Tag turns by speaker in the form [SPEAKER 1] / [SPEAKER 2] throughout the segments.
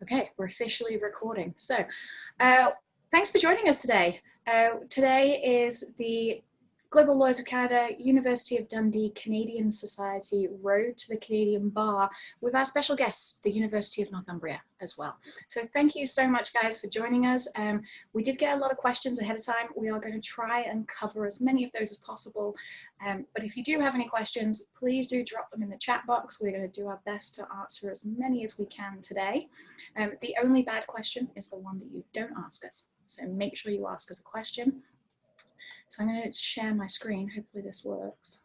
[SPEAKER 1] Okay, we're officially recording. So, thanks for joining us today. Today is the Global Lawyers of Canada, University of Dundee Canadian Society Road to the Canadian Bar with our special guests, the University of Northumbria as well. So thank you so much, guys, for joining us. We did get a lot of questions ahead of time. We are going to try and cover as many of those as possible. But if you do have any questions, please do drop them in the chat box. We're going to do our best to answer as many as we can today. The only bad question is the one that you don't ask us. So make sure you ask us a question. So I'm going to share my screen. Hopefully this works.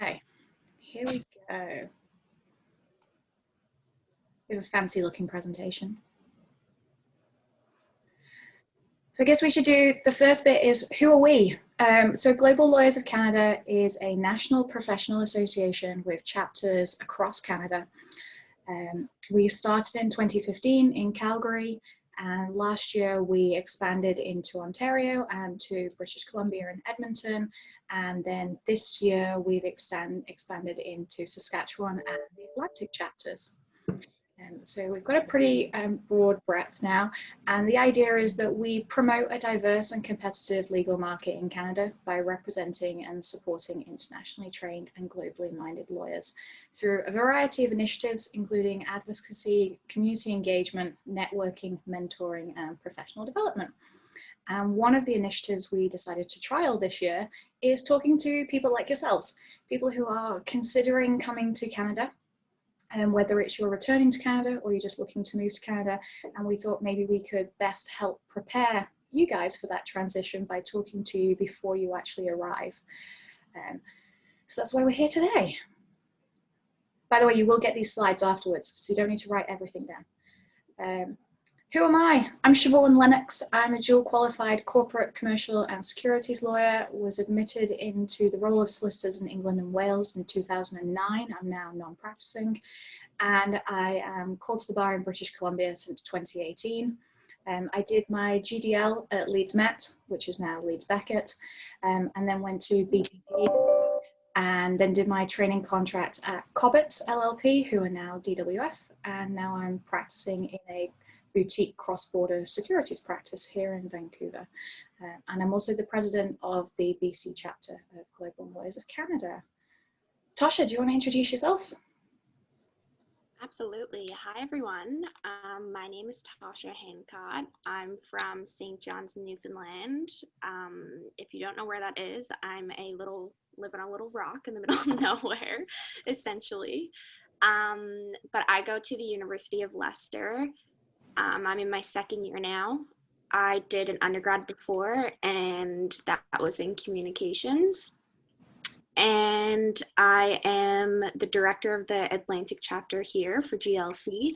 [SPEAKER 1] Okay, here we go. We have a fancy looking presentation. So I guess we should do, the first bit is, who are we? So Global Lawyers of Canada is a national professional association with chapters across Canada. We started in 2015 in Calgary, and last year we expanded into Ontario and to British Columbia and Edmonton, and then this year we've expanded into Saskatchewan and the Atlantic chapters. So we've got a pretty broad breadth now, and the idea is that we promote a diverse and competitive legal market in Canada by representing and supporting internationally trained and globally minded lawyers through a variety of initiatives, including advocacy, community engagement, networking, mentoring, and professional development. And one of the initiatives we decided to trial this year is talking to people like yourselves, people who are considering coming to Canada, and whether it's you're returning to Canada or you're just looking to move to Canada. And we thought maybe we could best help prepare you guys for that transition by talking to you before you actually arrive. So that's why we're here today. By the way, you will get these slides afterwards, so you don't need to write everything down. Who am I? I'm Siobhan Lennox. I'm a dual qualified corporate, commercial and securities lawyer, was admitted into the role of solicitors in England and Wales in 2009. I'm now non-practicing, and I am called to the bar in British Columbia since 2018. I did my GDL at Leeds Met, which is now Leeds Beckett, and then went to BPT, and then did my training contract at Cobbett LLP, who are now DWF, and now I'm practicing in a boutique cross-border securities practice here in Vancouver. And I'm also the president of the BC chapter of Global Lawyers of Canada. Tasha, do you want to introduce yourself?
[SPEAKER 2] Absolutely. Hi, everyone. My name is Tasha Hancock. I'm from St. John's, Newfoundland. If you don't know where that is, I'm live on a little rock in the middle of nowhere, essentially. But I go to the University of Leicester. I'm in my second year now. I did an undergrad before, and that was in communications. And I am the director of the Atlantic chapter here for GLC,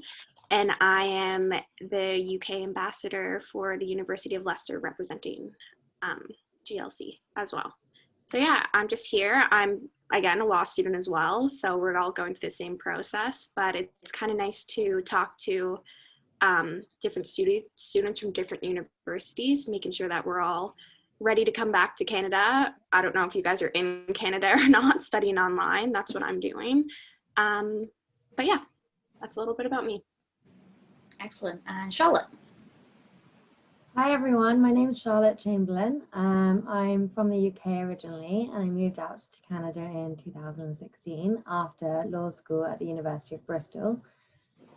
[SPEAKER 2] and I am the UK ambassador for the University of Leicester representing GLC as well. So yeah, I'm just here. I'm, again, a law student as well, so we're all going through the same process, but it's kind of nice to talk to different students from different universities, making sure that we're all ready to come back to Canada. I don't know if you guys are in Canada or not, studying online. That's what I'm doing. But yeah, that's a little bit about me.
[SPEAKER 1] Excellent. And Charlotte?
[SPEAKER 3] Hi everyone, my name is Charlotte Chamberlain. I'm from the UK originally, and I moved out to Canada in 2016 after law school at the University of Bristol.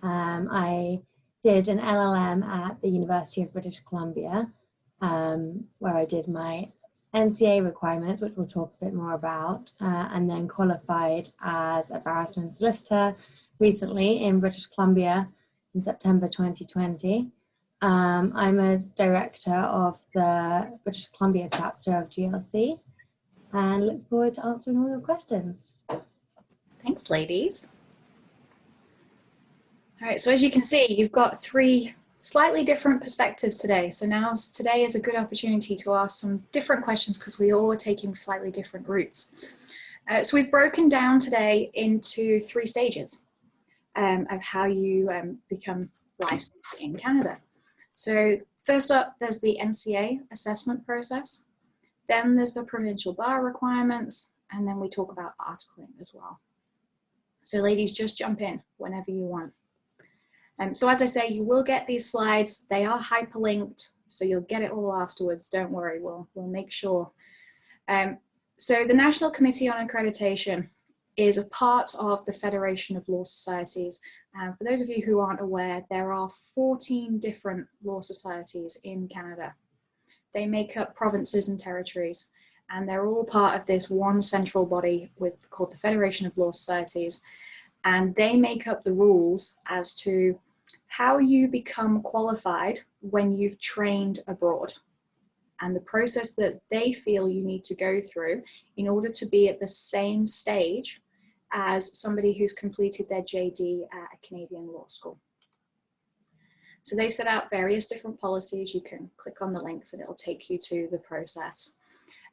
[SPEAKER 3] I did an LLM at the University of British Columbia, where I did my NCA requirements, which we'll talk a bit more about, and then qualified as a barrister and solicitor recently in British Columbia in September 2020. I'm a director of the British Columbia chapter of GLC, and look forward to answering all your questions.
[SPEAKER 1] Thanks, ladies. All right, so as you can see, you've got three slightly different perspectives today. So today is a good opportunity to ask some different questions because we all are taking slightly different routes. So we've broken down today into three stages of how you become licensed in Canada. So first up, there's the NCA Assessment Process. Then there's the Provincial Bar Requirements. and then we talk about articling as well. So ladies, just jump in whenever you want. So as I say, you will get these slides. They are hyperlinked, so you'll get it all afterwards. Don't worry, we'll make sure. So the National Committee on Accreditation is a part of the Federation of Law Societies. And for those of you who aren't aware, there are 14 different law societies in Canada. They make up provinces and territories, and they're all part of this one central body called the Federation of Law Societies. And they make up the rules as to how you become qualified when you've trained abroad, and the process that they feel you need to go through in order to be at the same stage as somebody who's completed their JD at a Canadian law school. So they've set out various different policies. You can click on the links and it'll take you to the process.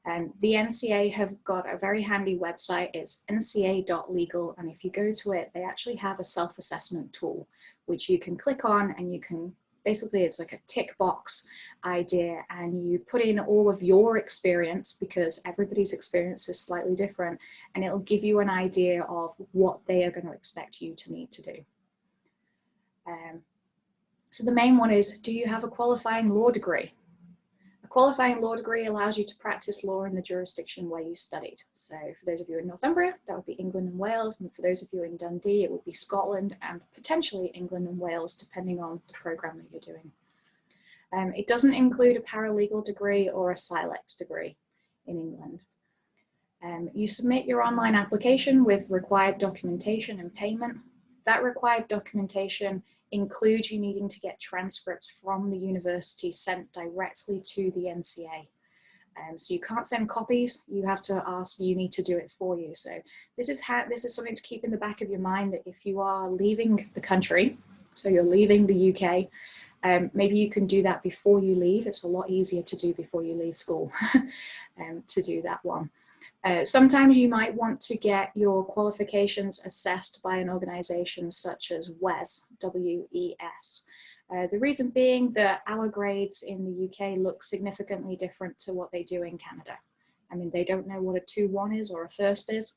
[SPEAKER 1] The NCA have got a very handy website. It's nca.legal, and if you go to it, they actually have a self-assessment tool which you can click on, and you can basically, it's like a tick box idea, and you put in all of your experience, because everybody's experience is slightly different, and it'll give you an idea of what they are going to expect you to need to do. So the main one is, do you have a qualifying law degree? Qualifying law degree allows you to practice law in the jurisdiction where you studied. So for those of you in Northumbria, that would be England and Wales, and for those of you in Dundee, it would be Scotland and potentially England and Wales, depending on the program that you're doing. It doesn't include a paralegal degree or a SILEX degree in England. You submit your online application with required documentation and payment. That required documentation includes you needing to get transcripts from the university sent directly to the NCA. So you can't send copies, you have to ask uni to do it for you. So this is something to keep in the back of your mind, that if you are leaving the country, so you're leaving the UK, maybe you can do that before you leave. It's a lot easier to do before you leave school, to do that one. Sometimes you might want to get your qualifications assessed by an organisation such as WES, W-E-S. The reason being that our grades in the UK look significantly different to what they do in Canada. I mean, they don't know what a 2-1 is or a first is.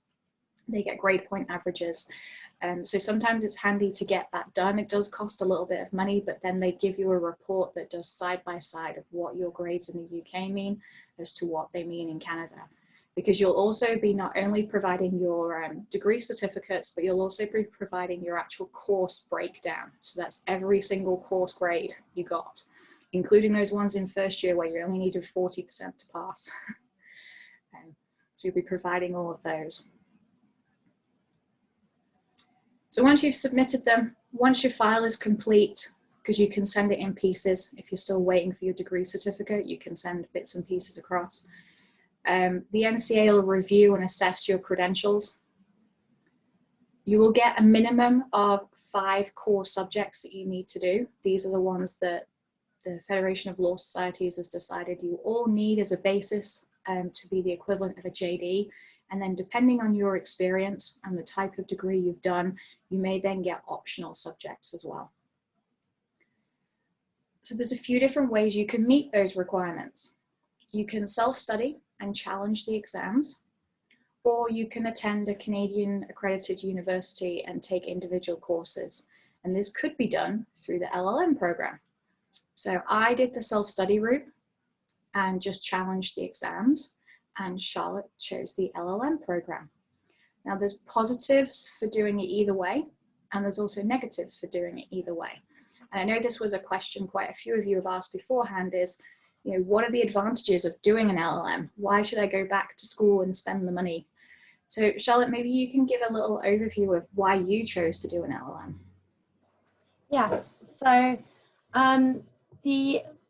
[SPEAKER 1] They get grade point averages. So sometimes it's handy to get that done. It does cost a little bit of money, but then they give you a report that does side by side of what your grades in the UK mean as to what they mean in Canada. Because you'll also be not only providing your degree certificates, but you'll also be providing your actual course breakdown. So that's every single course grade you got, including those ones in first year where you only needed 40% to pass. So you'll be providing all of those. So once you've submitted them, once your file is complete, because you can send it in pieces, if you're still waiting for your degree certificate, you can send bits and pieces across. The NCA will review and assess your credentials. You will get a minimum of 5 core subjects that you need to do. These are the ones that the Federation of Law Societies has decided you all need as a basis to be the equivalent of a JD. And then depending on your experience and the type of degree you've done, you may then get optional subjects as well. So there's a few different ways you can meet those requirements. You can self-study and challenge the exams, or you can attend a Canadian accredited university and take individual courses. And this could be done through the LLM program. So I did the self-study route and just challenged the exams, and Charlotte chose the LLM program. Now there's positives for doing it either way, and there's also negatives for doing it either way. And I know this was a question quite a few of you have asked beforehand is, you know, what are the advantages of doing an LLM? Why should I go back to school and spend the money? So Charlotte, maybe you can give a little overview of why you chose to do an LLM.
[SPEAKER 3] Yes, so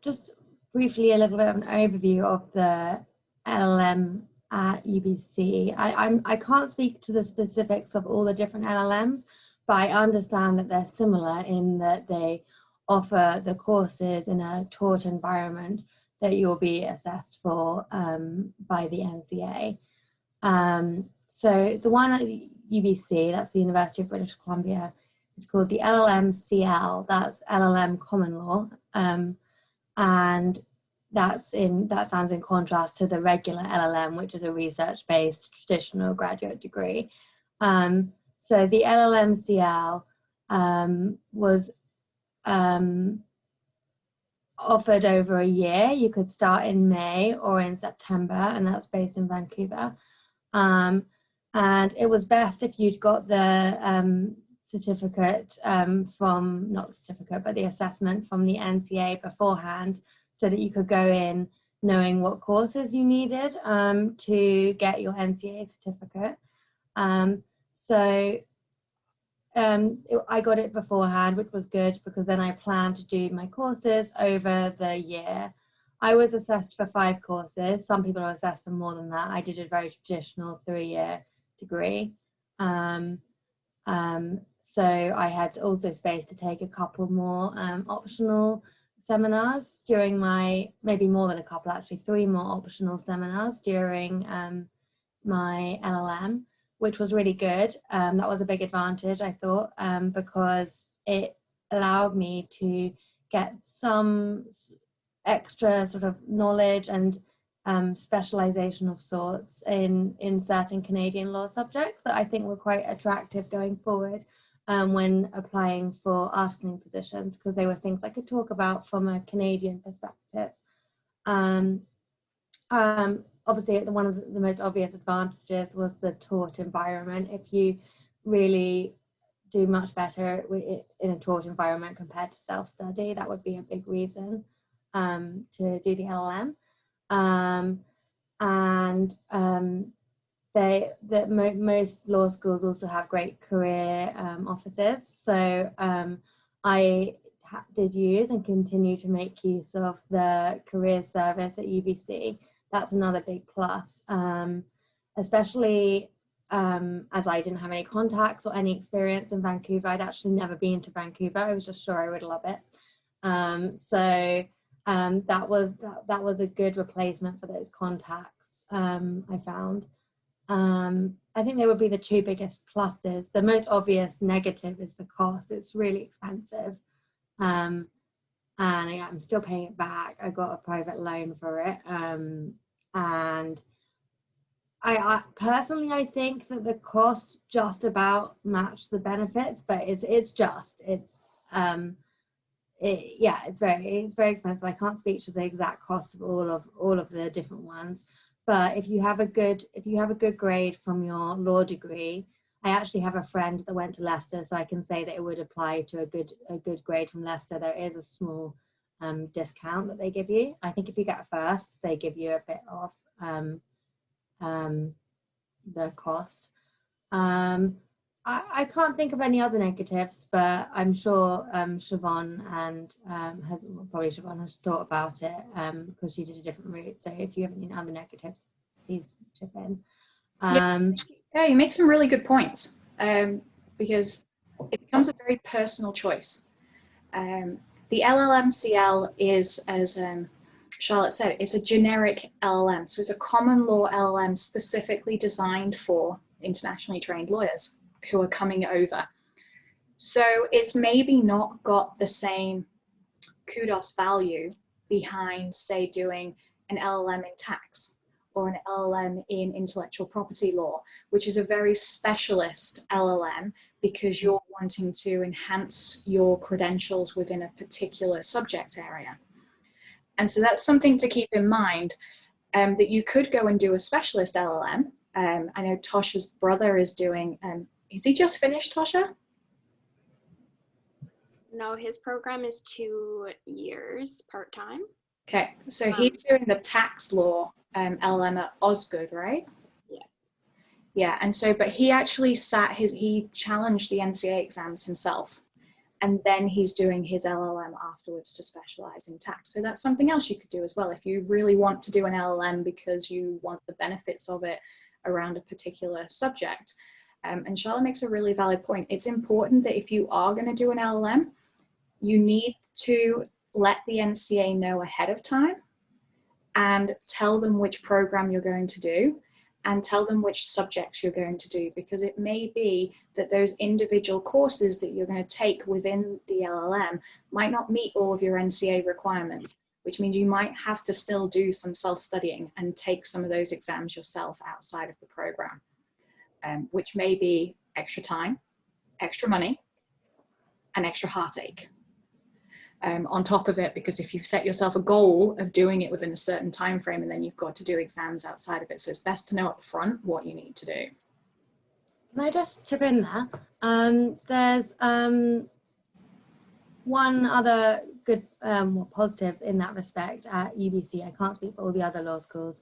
[SPEAKER 3] just briefly a little bit of an overview of the LLM at UBC. I can't speak to the specifics of all the different LLMs, but I understand that they're similar in that they offer the courses in a taught environment that you'll be assessed for by the NCA. So the one at UBC, that's the University of British Columbia, it's called the LLM CL, that's LLM Common Law. And that stands in contrast to the regular LLM, which is a research-based traditional graduate degree. So the LLM was offered over a year. You could start in May or in September, and that's based in Vancouver. And it was best if you'd got the certificate not the certificate, but the assessment from the NCA beforehand, so that you could go in knowing what courses you needed to get your NCA certificate. I got it beforehand, which was good, because then I planned to do my courses over the year. I was assessed for 5 courses. Some people are assessed for more than that. I did a very traditional 3-year degree. So I had also space to take a couple more optional seminars during maybe more than a couple, actually 3 more optional seminars during my LLM, which was really good. That was a big advantage, I thought, because it allowed me to get some extra sort of knowledge and specialization of sorts in certain Canadian law subjects that I think were quite attractive going forward when applying for asking positions, because they were things I could talk about from a Canadian perspective. Obviously, one of the most obvious advantages was the taught environment. If you really do much better in a taught environment compared to self-study, that would be a big reason to do the LLM. Most law schools also have great career offices. So I did use and continue to make use of the career service at UBC. That's another big plus, especially as I didn't have any contacts or any experience in Vancouver. I'd actually never been to Vancouver. I was just sure I would love it. That was a good replacement for those contacts, I found. I think they would be the 2 biggest pluses. The most obvious negative is the cost. It's really expensive. And I'm still paying it back. I got a private loan for it. And I personally, I think that the cost just about matched the benefits, but it's very expensive. I can't speak to the exact cost of all of the different ones, but if you have a good grade from your law degree, I actually have a friend that went to Leicester, so I can say that it would apply to a good grade from Leicester. There is a small discount that they give you. I think if you get first, they give you a bit off the cost. I can't think of any other negatives, but I'm sure Siobhan has thought about it because she did a different route. So if you have any other negatives, please chip in.
[SPEAKER 1] Yeah, you make some really good points because it becomes a very personal choice. The LLM-CL is, as Charlotte said, it's a generic LLM. So it's a common law LLM specifically designed for internationally trained lawyers who are coming over. So it's maybe not got the same kudos value behind, say, doing an LLM in tax or an LLM in intellectual property law, which is a very specialist LLM because you're wanting to enhance your credentials within a particular subject area. And so that's something to keep in mind, that you could go and do a specialist LLM. I know Tosha's brother is doing, is he just finished, Tosha?
[SPEAKER 2] No, his program is 2 years part-time.
[SPEAKER 1] Okay, so he's doing the tax law LLM at Osgood, right?
[SPEAKER 2] Yeah.
[SPEAKER 1] Yeah, and so, but he actually he challenged the NCA exams himself, and then he's doing his LLM afterwards to specialize in tax. So that's something else you could do as well if you really want to do an LLM because you want the benefits of it around a particular subject. And Charlotte makes a really valid point. It's important that if you are going to do an LLM, you need to let the NCA know ahead of time and tell them which program you're going to do and tell them which subjects you're going to do, because it may be that those individual courses that you're going to take within the LLM might not meet all of your NCA requirements. which means you might have to still do some self-studying and take some of those exams yourself outside of the program, which may be extra time, extra money, and extra heartache. On top of it, because if you've set yourself a goal of doing it within a certain time frame, and then you've got to do exams outside of it, so it's best to know up front what you need to do.
[SPEAKER 3] Can I just chip in there? There's one other good positive in that respect at UBC. I can't speak for all the other law schools,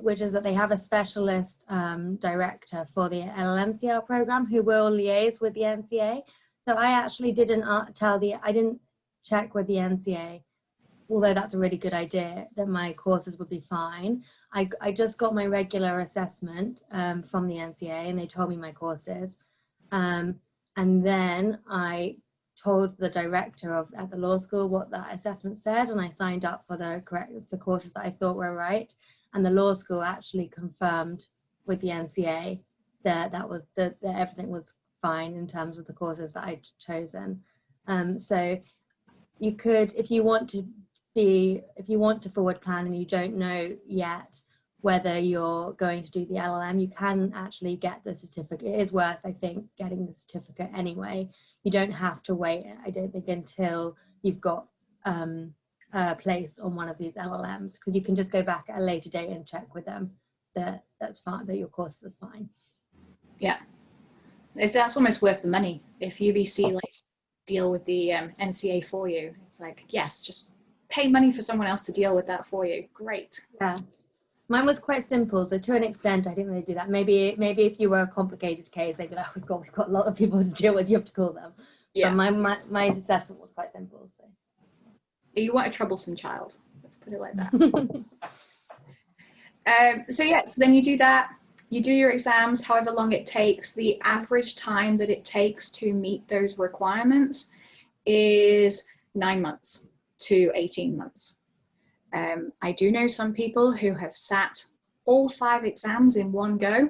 [SPEAKER 3] which is that they have a specialist director for the LLMCL program who will liaise with the NCA. So I actually didn't check with the NCA, although that's a really good idea, that my courses would be fine. I just got my regular assessment from the NCA, and they told me my courses. And then I told the director at the law school what that assessment said, and I signed up for the courses that I thought were right. And the law school actually confirmed with the NCA that everything was fine in terms of the courses that I'd chosen. So you could, if you want to forward plan and you don't know yet whether you're going to do the LLM, you can actually get the certificate. It is worth, I think, getting the certificate anyway. You don't have to wait, I don't think, until you've got a place on one of these LLMs, because you can just go back at a later date and check with them that that's fine, that your courses are fine.
[SPEAKER 1] Yeah, that's almost worth the money. If UBC likes deal with the NCA for you, it's like, yes, just pay money for someone else to deal with that for you. Great.
[SPEAKER 3] Yeah, mine was quite simple, so to an extent I think they do that. Maybe if you were a complicated case, they'd be like, we've got a lot of people to deal with, you have to call them. Yeah, but my assessment was quite simple. So
[SPEAKER 1] you weren't a troublesome child, let's put it like that. So then you do that. You do your exams, however long it takes. The average time that it takes to meet those requirements is 9 months to 18 months. I do know some people who have sat all 5 exams in one go.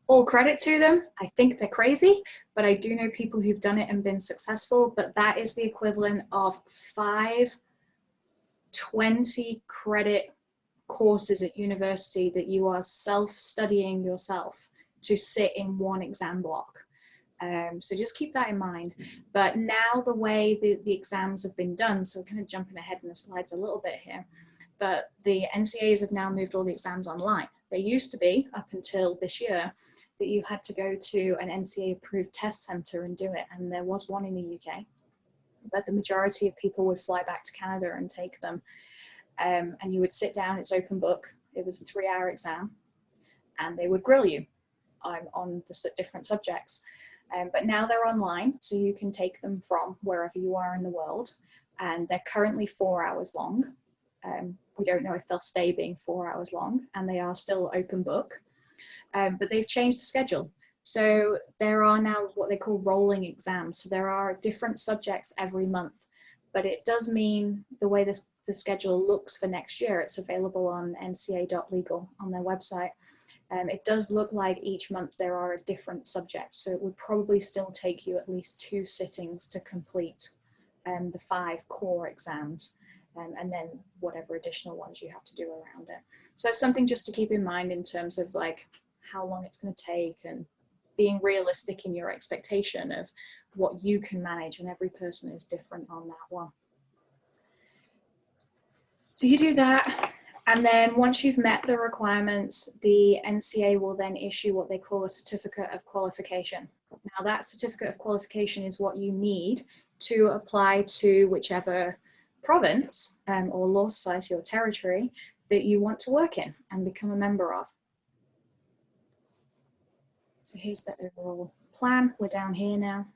[SPEAKER 1] All credit to them. I think they're crazy, but I do know people who've done it and been successful. But that is the equivalent of 5 20 credit courses at university that you are self-studying yourself to sit in one exam block. So just keep that in mind. But now the way the exams have been done, so kind of jumping ahead in the slides a little bit here, but the NCAs have now moved all the exams online. They used to be, up until this year, that you had to go to an NCA approved test center and do it. And there was one in the UK, but the majority of people would fly back to Canada and take them. And you would sit down, it's open book. It was a 3-hour exam, and they would grill you on the different subjects. But now they're online, so you can take them from wherever you are in the world. And they're currently 4 hours long. We don't know if they'll stay being 4 hours long, and they are still open book. But they've changed the schedule. So there are now what they call rolling exams. So there are different subjects every month. But it does mean the way the schedule looks for next year, it's available on nca.legal on their website. It does look like each month there are a different subject. So it would probably still take you at least 2 sittings to complete the 5 core exams, and then whatever additional ones you have to do around it. So it's something just to keep in mind in terms of like how long it's going to take, and being realistic in your expectation of what you can manage, and every person is different on that one. So you do that, and then once you've met the requirements, the NCA will then issue what they call a certificate of qualification. Now that certificate of qualification is what you need to apply to whichever province or law society or territory that you want to work in and become a member of. So here's the overall plan. We're down here now.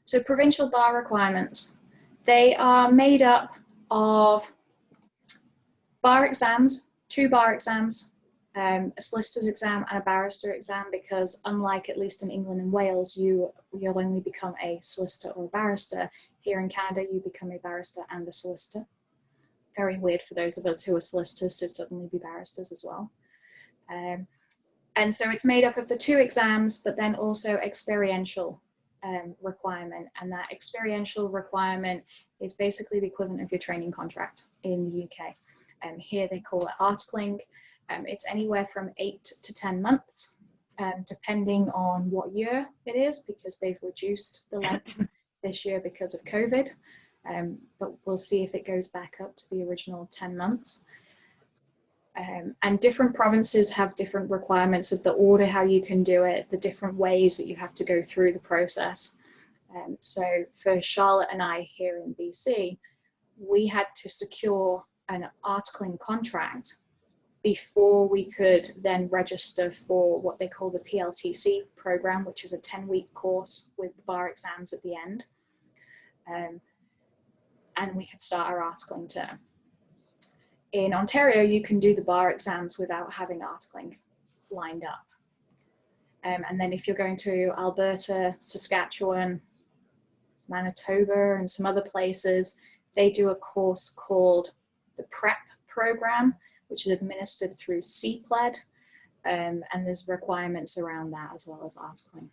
[SPEAKER 1] So provincial bar requirements, they are made up of bar exams, 2 bar exams, a solicitor's exam and a barrister exam, because unlike at least in England and Wales, you'll only become a solicitor or a barrister. Here in Canada, you become a barrister and a solicitor. Very weird for those of us who are solicitors to suddenly be barristers as well. And so it's made up of the 2 exams, but then also experiential requirement, and that experiential requirement is basically the equivalent of your training contract in the UK. Here they call it articling. It's anywhere from 8 to 10 months, depending on what year it is, because they've reduced the length this year because of COVID. But we'll see if it goes back up to the original 10 months. And different provinces have different requirements of the order how you can do it, the different ways that you have to go through the process. So for Charlotte and I here in BC, we had to secure an articling contract before we could then register for what they call the PLTC program, which is a 10-week course with the bar exams at the end. And we could start our articling term. In Ontario, you can do the bar exams without having articling lined up. And then if you're going to Alberta, Saskatchewan, Manitoba, and some other places, they do a course called the PrEP program, which is administered through CPLED, and there's requirements around that as well as articling.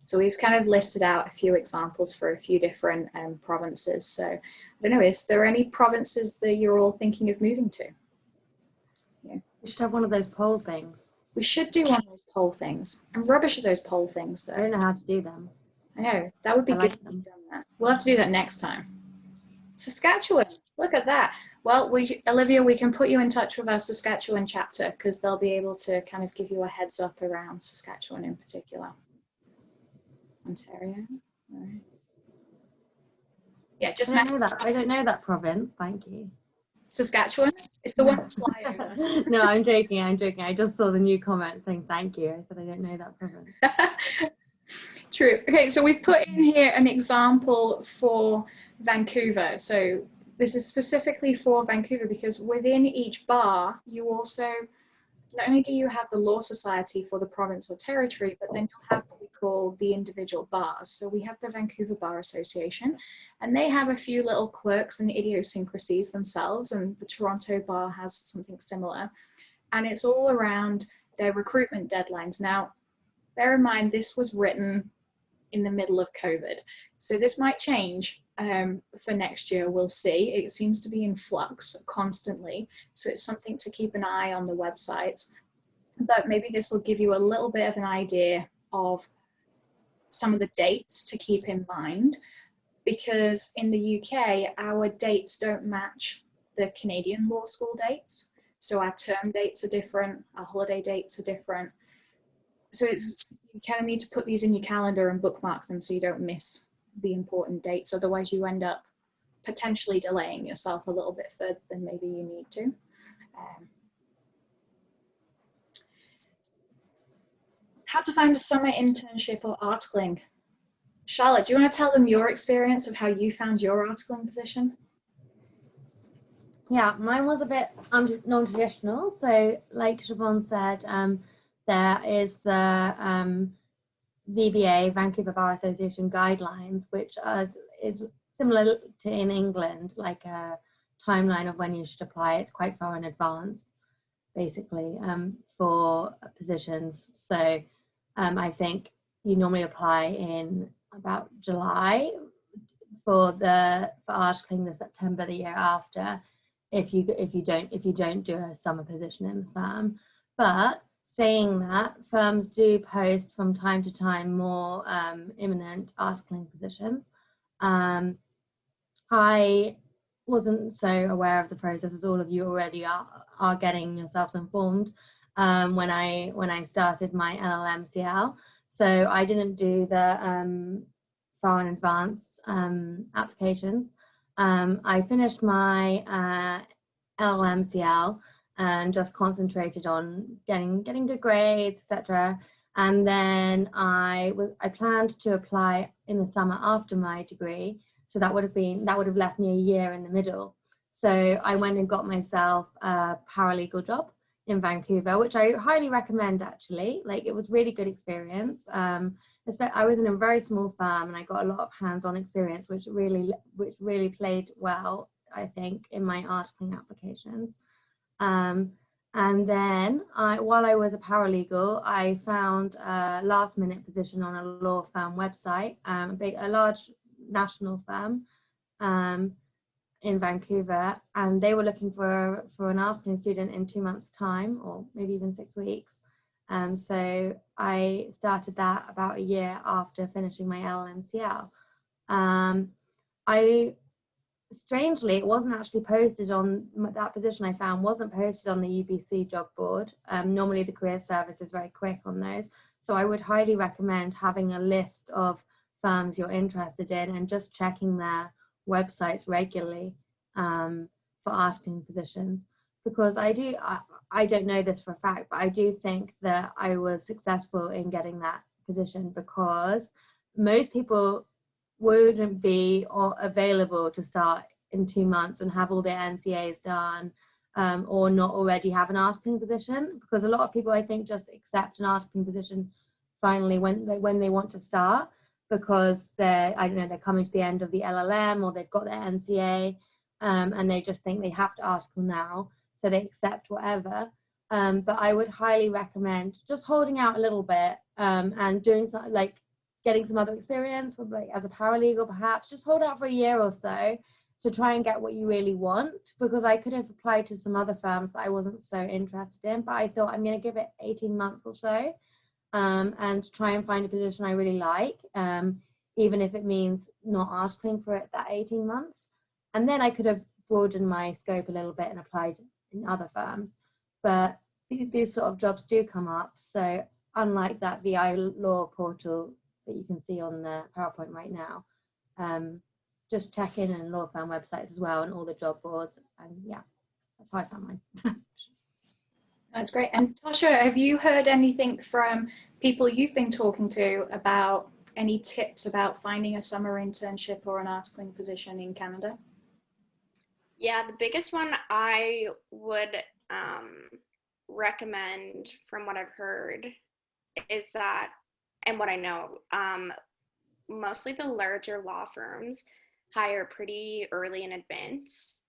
[SPEAKER 1] So we've kind of listed out a few examples for a few different provinces. So I don't know, is there any provinces that you're all thinking of moving to? Yeah.
[SPEAKER 3] We should have one of those poll things.
[SPEAKER 1] We should do one of those poll things. I'm rubbish at those poll things though.
[SPEAKER 3] I don't know how to do them.
[SPEAKER 1] I know, that would be good if you'd done that. We'll have to do that next time. Saskatchewan, look at that. Well, Olivia, we can put you in touch with our Saskatchewan chapter, because they'll be able to kind of give you a heads up around Saskatchewan in particular. Ontario, all right. Yeah, just
[SPEAKER 3] I don't know that province, thank you.
[SPEAKER 1] Saskatchewan, it's the one that's flyover.
[SPEAKER 3] No, I'm joking. I just saw the new comment saying thank you. I said I don't know that province.
[SPEAKER 1] True. Okay, so we've put in here an example for Vancouver. So this is specifically for Vancouver, because within each bar, you also, not only do you have the law society for the province or territory, but then you'll have what we call the individual bars. So we have the Vancouver Bar Association, and they have a few little quirks and idiosyncrasies themselves, and the Toronto Bar has something similar. And it's all around their recruitment deadlines. Now, bear in mind, this was written in the middle of COVID. So this might change for next year, we'll see. It seems to be in flux constantly. So it's something to keep an eye on the website. But maybe this will give you a little bit of an idea of some of the dates to keep in mind, because in the UK, our dates don't match the Canadian law school dates. So our term dates are different, our holiday dates are different. So you kind of need to put these in your calendar and bookmark them so you don't miss the important dates. Otherwise, you end up potentially delaying yourself a little bit further than maybe you need to. How to find a summer internship or articling. Charlotte, do you want to tell them your experience of how you found your articling position?
[SPEAKER 3] Yeah, mine was a bit non-traditional. So like Siobhan said, there is the VBA, Vancouver Bar Association guidelines, which is similar to in England, like a timeline of when you should apply. It's quite far in advance, basically, for positions. So I think you normally apply in about July for articling the September the year after, if you don't do a summer position in the firm. But saying that, firms do post from time to time more imminent articling positions. I wasn't so aware of the process as all of you already are getting yourselves informed when I started my LLM-CL. So I didn't do the far in advance applications. I finished my LLM-CL and just concentrated on getting good grades, etc. And then I planned to apply in the summer after my degree, so that would have left me a year in the middle. So I went and got myself a paralegal job in Vancouver, which I highly recommend actually. Like, it was really good experience. I was in a very small firm and I got a lot of hands-on experience, which really played well, I think, in my articling applications. And then while I was a paralegal, I found a last minute position on a law firm website, a large national firm in Vancouver, and they were looking for an articling student in 2 months' time, or maybe even 6 weeks. So I started that about a year after finishing my LLMCL. Strangely, it wasn't actually posted on that position I found, wasn't posted on the UBC job board. Normally the career service is very quick on those. So I would highly recommend having a list of firms you're interested in and just checking their websites regularly for articling positions. Because I don't know this for a fact, but I do think that I was successful in getting that position because most people wouldn't be available to start in 2 months and have all their NCAs done, or not already have an articling position, because a lot of people, I think, just accept an articling position finally when they want to start, because they're coming to the end of the LLM or they've got their NCA, and they just think they have to article now, so they accept whatever. But I would highly recommend just holding out a little bit, and doing something like getting some other experience, like as a paralegal, perhaps just hold out for a year or so to try and get what you really want, because I could have applied to some other firms that I wasn't so interested in, but I thought I'm going to give it 18 months or so, and try and find a position I really like, even if it means not articling for it that 18 months. And then I could have broadened my scope a little bit and applied in other firms. But these sort of jobs do come up. So unlike that VI law portal that you can see on the PowerPoint right now, just check in on law firm websites as well and all the job boards. And yeah, that's how I found mine.
[SPEAKER 1] That's great. And Tasha, have you heard anything from people you've been talking to about any tips about finding a summer internship or an articling position in Canada?
[SPEAKER 2] Yeah, the biggest one I would recommend from what I've heard is that, and what I know, mostly the larger law firms hire pretty early in advance,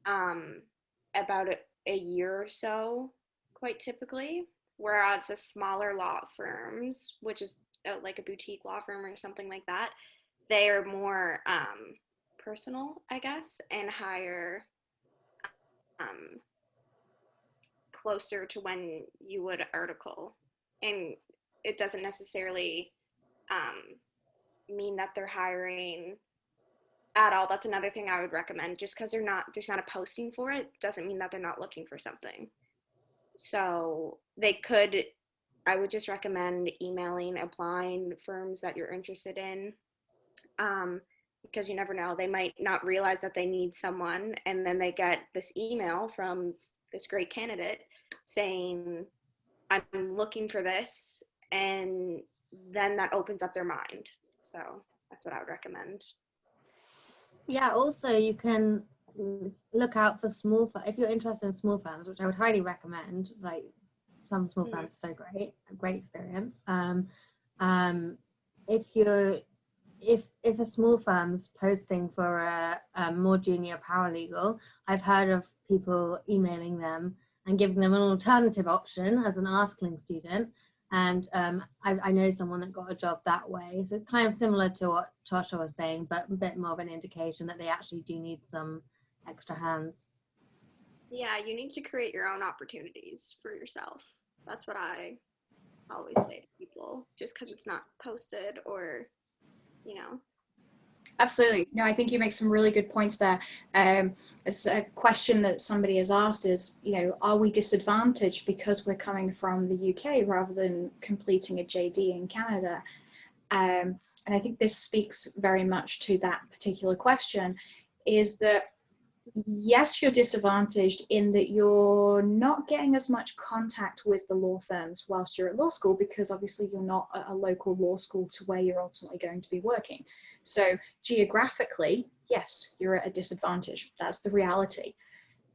[SPEAKER 2] about a year or so, quite typically, whereas the smaller law firms, which is like a boutique law firm or something like that, they are more personal, I guess, and hire closer to when you would article. And it doesn't necessarily mean that they're hiring at all. That's another thing I would recommend. Just because there's not a posting for it doesn't mean that they're not looking for something. So I would just recommend emailing, applying firms that you're interested in, because you never know, they might not realize that they need someone, and then they get this email from this great candidate saying, I'm looking for this, and then that opens up their mind. So that's what I would recommend.
[SPEAKER 3] Yeah, also you can look out for if you're interested in small firms, which I would highly recommend. Like, some small firms are so great, a great experience. If a small firm's posting for a more junior paralegal, I've heard of people emailing them and giving them an alternative option as an articling student. And I know someone that got a job that way. So it's kind of similar to what Tasha was saying, but a bit more of an indication that they actually do need some extra hands.
[SPEAKER 2] Yeah, you need to create your own opportunities for yourself. That's what I always say to people, just because it's not posted or, you know.
[SPEAKER 1] Absolutely. No, I think you make some really good points there. It's a question that somebody has asked is, are we disadvantaged because we're coming from the UK rather than completing a JD in Canada? And I think this speaks very much to that particular question, is that yes, you're disadvantaged in that you're not getting as much contact with the law firms whilst you're at law school, because obviously you're not at a local law school to where you're ultimately going to be working. So geographically, yes, you're at a disadvantage. That's the reality.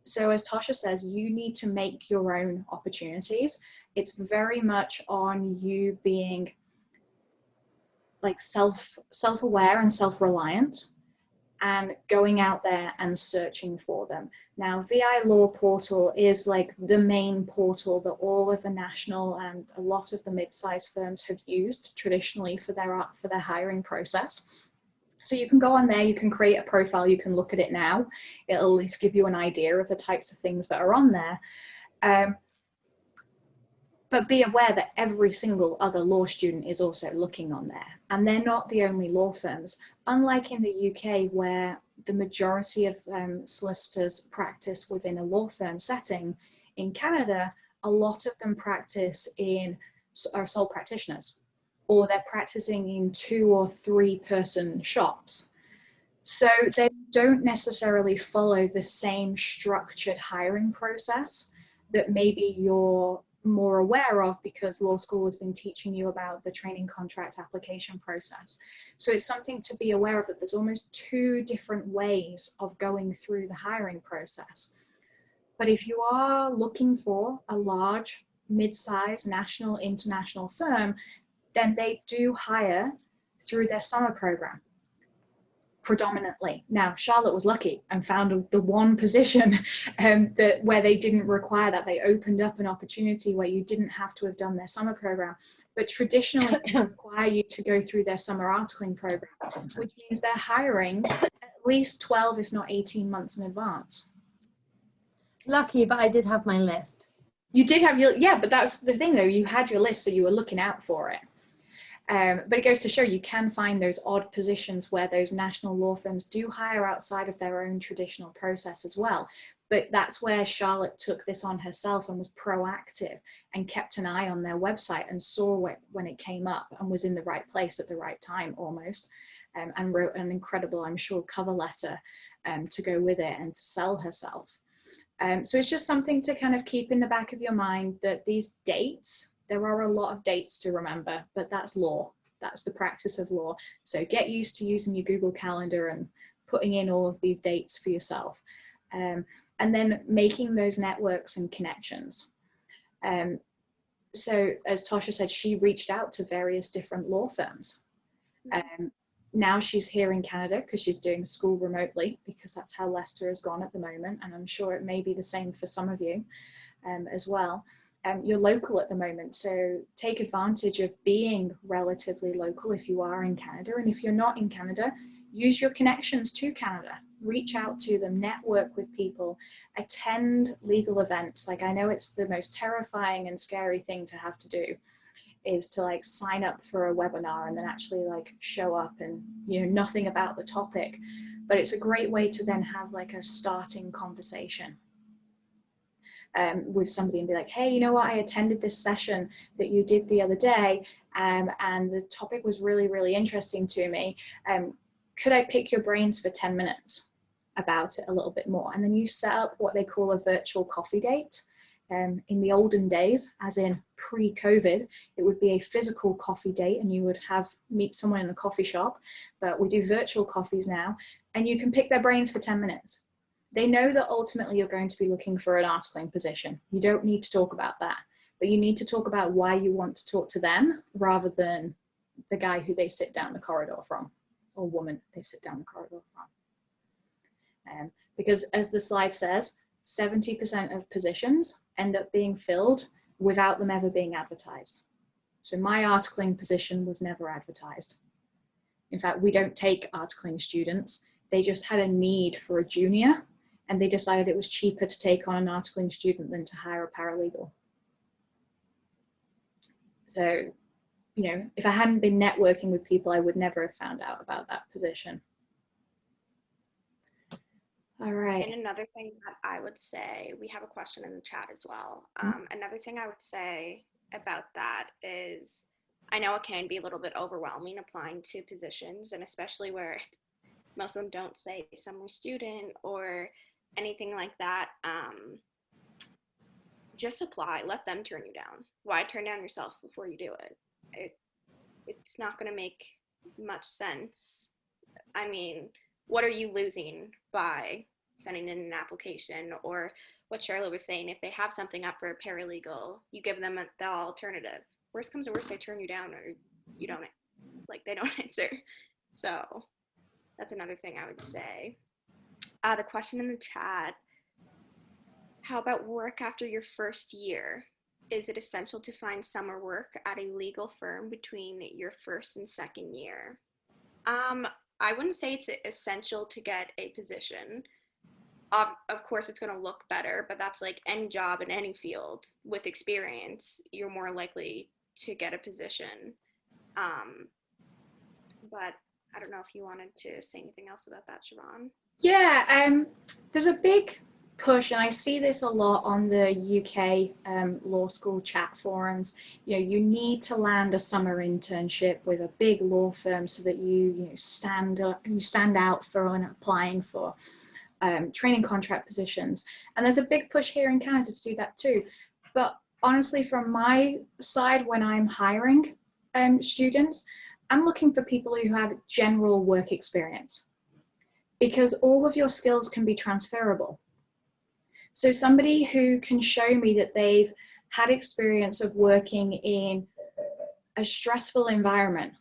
[SPEAKER 1] So as Tasha says, you need to make your own opportunities. It's very much on you being like self-aware and self-reliant, and going out there and searching for them. Now, VI Law Portal is like the main portal that all of the national and a lot of the mid-sized firms have used traditionally for their hiring process. So you can go on there, you can create a profile, you can look at it now. It'll at least give you an idea of the types of things that are on there. But be aware that every single other law student is also looking on there, and they're not the only law firms. Unlike in the UK, where the majority of solicitors practice within a law firm setting, in Canada, a lot of them are sole practitioners, or they're practicing in 2 or 3 person shops. So they don't necessarily follow the same structured hiring process that maybe you're more aware of because law school has been teaching you about the training contract application process. So it's something to be aware of, that there's almost 2 different ways of going through the hiring process. But if you are looking for a large, mid-sized, national, international firm, then they do hire through their summer program predominantly. Now, Charlotte was lucky and found the one position where they didn't require that. They opened up an opportunity where you didn't have to have done their summer program, but traditionally they require you to go through their summer articling program, which means they're hiring at least 12, if not 18 months in advance.
[SPEAKER 3] Lucky, but I did have my list.
[SPEAKER 1] You did have yeah, but that's the thing though, you had your list, so you were looking out for it. But it goes to show you can find those odd positions where those national law firms do hire outside of their own traditional process as well. But that's where Charlotte took this on herself and was proactive and kept an eye on their website and saw when it came up and was in the right place at the right time almost, and wrote an incredible, I'm sure, cover letter to go with it and to sell herself. So it's just something to kind of keep in the back of your mind, that these dates, there are a lot of dates to remember, but that's law. That's the practice of law. So get used to using your Google Calendar and putting in all of these dates for yourself. And then making those networks and connections. So as Tasha said, she reached out to various different law firms. Now she's here in Canada because she's doing school remotely, because that's how Leicester has gone at the moment. And I'm sure it may be the same for some of you as well. You're local at the moment, so take advantage of being relatively local if you are in Canada. And if you're not in Canada, use your connections to Canada. Reach out to them, network with people, attend legal events. Like, I know it's the most terrifying and scary thing to have to do, is to like sign up for a webinar and then actually like show up and, you know, nothing about the topic. But it's a great way to then have like a starting conversation with somebody and be like, hey, you know what, I attended this session that you did the other day, and the topic was really, really interesting to me. Could I pick your brains for 10 minutes about it a little bit more? And then you set up what they call a virtual coffee date. In the olden days, as in pre-COVID, it would be a physical coffee date and you would meet someone in a coffee shop, but we do virtual coffees now, and you can pick their brains for 10 minutes. They know that ultimately you're going to be looking for an articling position. You don't need to talk about that, but you need to talk about why you want to talk to them rather than the guy who they sit down the corridor from, or woman they sit down the corridor from. Because as the slide says, 70% of positions end up being filled without them ever being advertised. So my articling position was never advertised. In fact, we don't take articling students. They just had a need for a junior, and they decided it was cheaper to take on an articling student than to hire a paralegal. So, you know, if I hadn't been networking with people, I would never have found out about that position. All right.
[SPEAKER 2] And another thing that I would say, we have a question in the chat as well. Another thing I would say about that is, I know it can be a little bit overwhelming applying to positions, and especially where most of them don't say summer student or anything like that. Just apply, let them turn you down. Why turn down yourself before you do it? It's not going to make much sense. I mean, what are you losing by sending in an application? Or what Charlotte was saying, if they have something up for a paralegal, you give them the alternative. Worst comes to worst, they turn you down, or you don't, like, they don't answer. So That's another thing I would say. The question in the chat, how about work after your first year? Is it essential to find summer work at a legal firm between your first and second year? I wouldn't say it's essential to get a position. Of course, it's going to look better, but that's like any job in any field. With experience, you're more likely to get a position. But I don't know if you wanted to say anything else about that, Siobhan.
[SPEAKER 1] Yeah, there's a big push, and I see this a lot on the UK law school chat forums. You know, you need to land a summer internship with a big law firm so that you stand out for applying for training contract positions. And there's a big push here in Canada to do that too. But honestly, from my side, when I'm hiring students, I'm looking for people who have general work experience, because all of your skills can be transferable. So somebody who can show me that they've had experience of working in a stressful environment,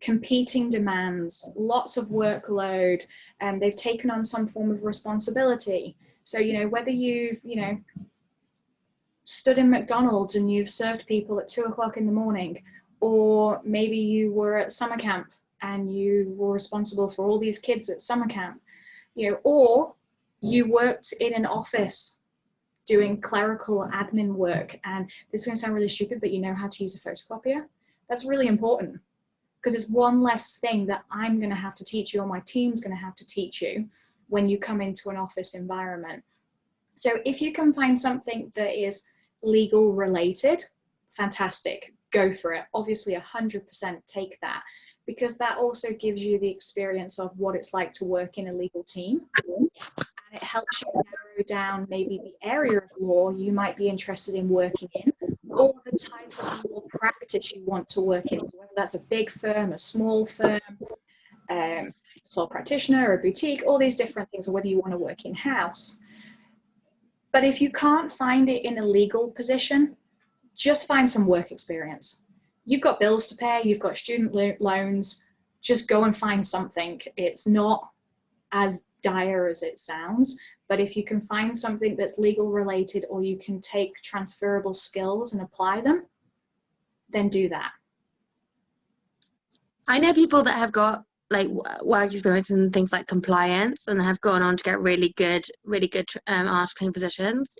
[SPEAKER 1] competing demands, lots of workload, and they've taken on some form of responsibility. So, whether you've, stood in McDonald's and you've served people at 2 o'clock in the morning, or maybe you were at summer camp and you were responsible for all these kids at summer camp, or you worked in an office doing clerical admin work, and this is going to sound really stupid, but you know how to use a photocopier. That's really important, because it's one less thing that I'm going to have to teach you, or my team's going to have to teach you when you come into an office environment. So if you can find something that is legal related, fantastic, go for it. Obviously 100% take that, because that also gives you the experience of what it's like to work in a legal team, and it helps you narrow down maybe the area of law you might be interested in working in, or the type of law practice you want to work in, whether that's a big firm, a small firm, sole practitioner, or a boutique, all these different things, or whether you want to work in-house. But if you can't find it in a legal position, just find some work experience. You've got bills to pay, you've got student loans, just go and find something. It's not as dire as it sounds, but if you can find something that's legal related, or you can take transferable skills and apply them, then do that.
[SPEAKER 4] I know people that have got like work experience in things like compliance and have gone on to get really good articling positions,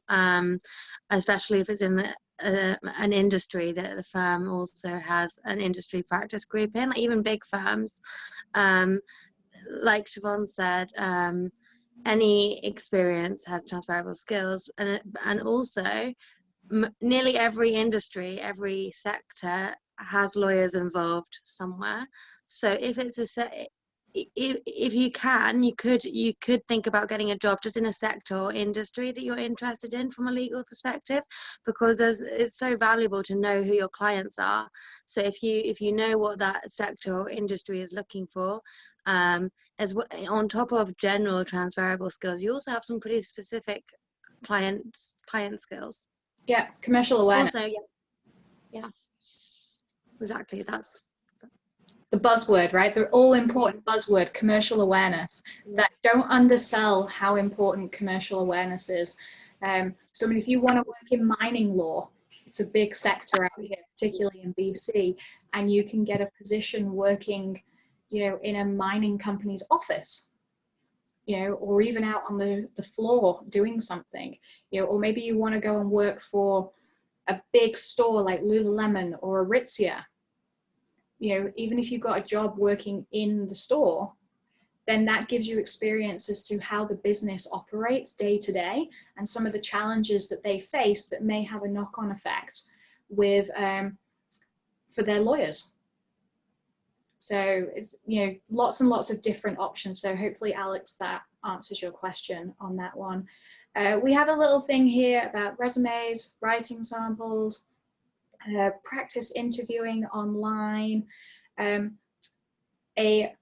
[SPEAKER 4] especially if it's in an industry that the firm also has an industry practice group in, like even big firms. Like Siobhan said, any experience has transferable skills, and also nearly every industry, every sector has lawyers involved somewhere. So if it's if you can, you could think about getting a job just in a sector or industry that you're interested in from a legal perspective, because it's so valuable to know who your clients are. So if you know what that sector or industry is looking for, as on top of general transferable skills, you also have some pretty specific client skills.
[SPEAKER 1] Yeah, commercial awareness.
[SPEAKER 4] Also, yeah, exactly. That's
[SPEAKER 1] the buzzword, right? The all important buzzword, commercial awareness. That don't undersell how important commercial awareness is. So I mean, if you want to work in mining law, it's a big sector out here, particularly in BC, and you can get a position working, in a mining company's office, or even out on the floor doing something, or maybe you want to go and work for a big store like LLLM or Aritzia. Even if you've got a job working in the store, then that gives you experience as to how the business operates day to day, and some of the challenges that they face that may have a knock-on effect with for their lawyers. So it's lots and lots of different options. So hopefully, Alex, that answers your question on that one. We have a little thing here about resumes, writing samples, practice interviewing online. A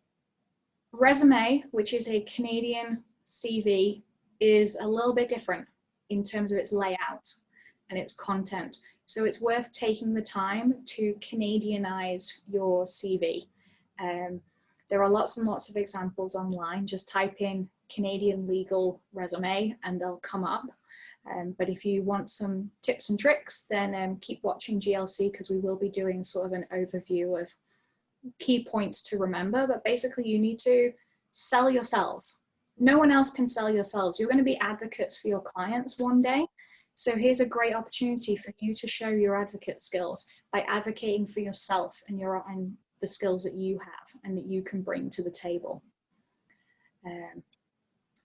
[SPEAKER 1] resume, which is a Canadian CV, is a little bit different in terms of its layout and its content. So it's worth taking the time to Canadianize your CV. There are lots and lots of examples online. Just type in Canadian legal resume and they'll come up. But if you want some tips and tricks, then keep watching GLC, because we will be doing sort of an overview of key points to remember. But basically you need to sell yourselves. No one else can sell yourselves. You're going to be advocates for your clients one day. So here's a great opportunity for you to show your advocate skills by advocating for yourself and the skills that you have and that you can bring to the table.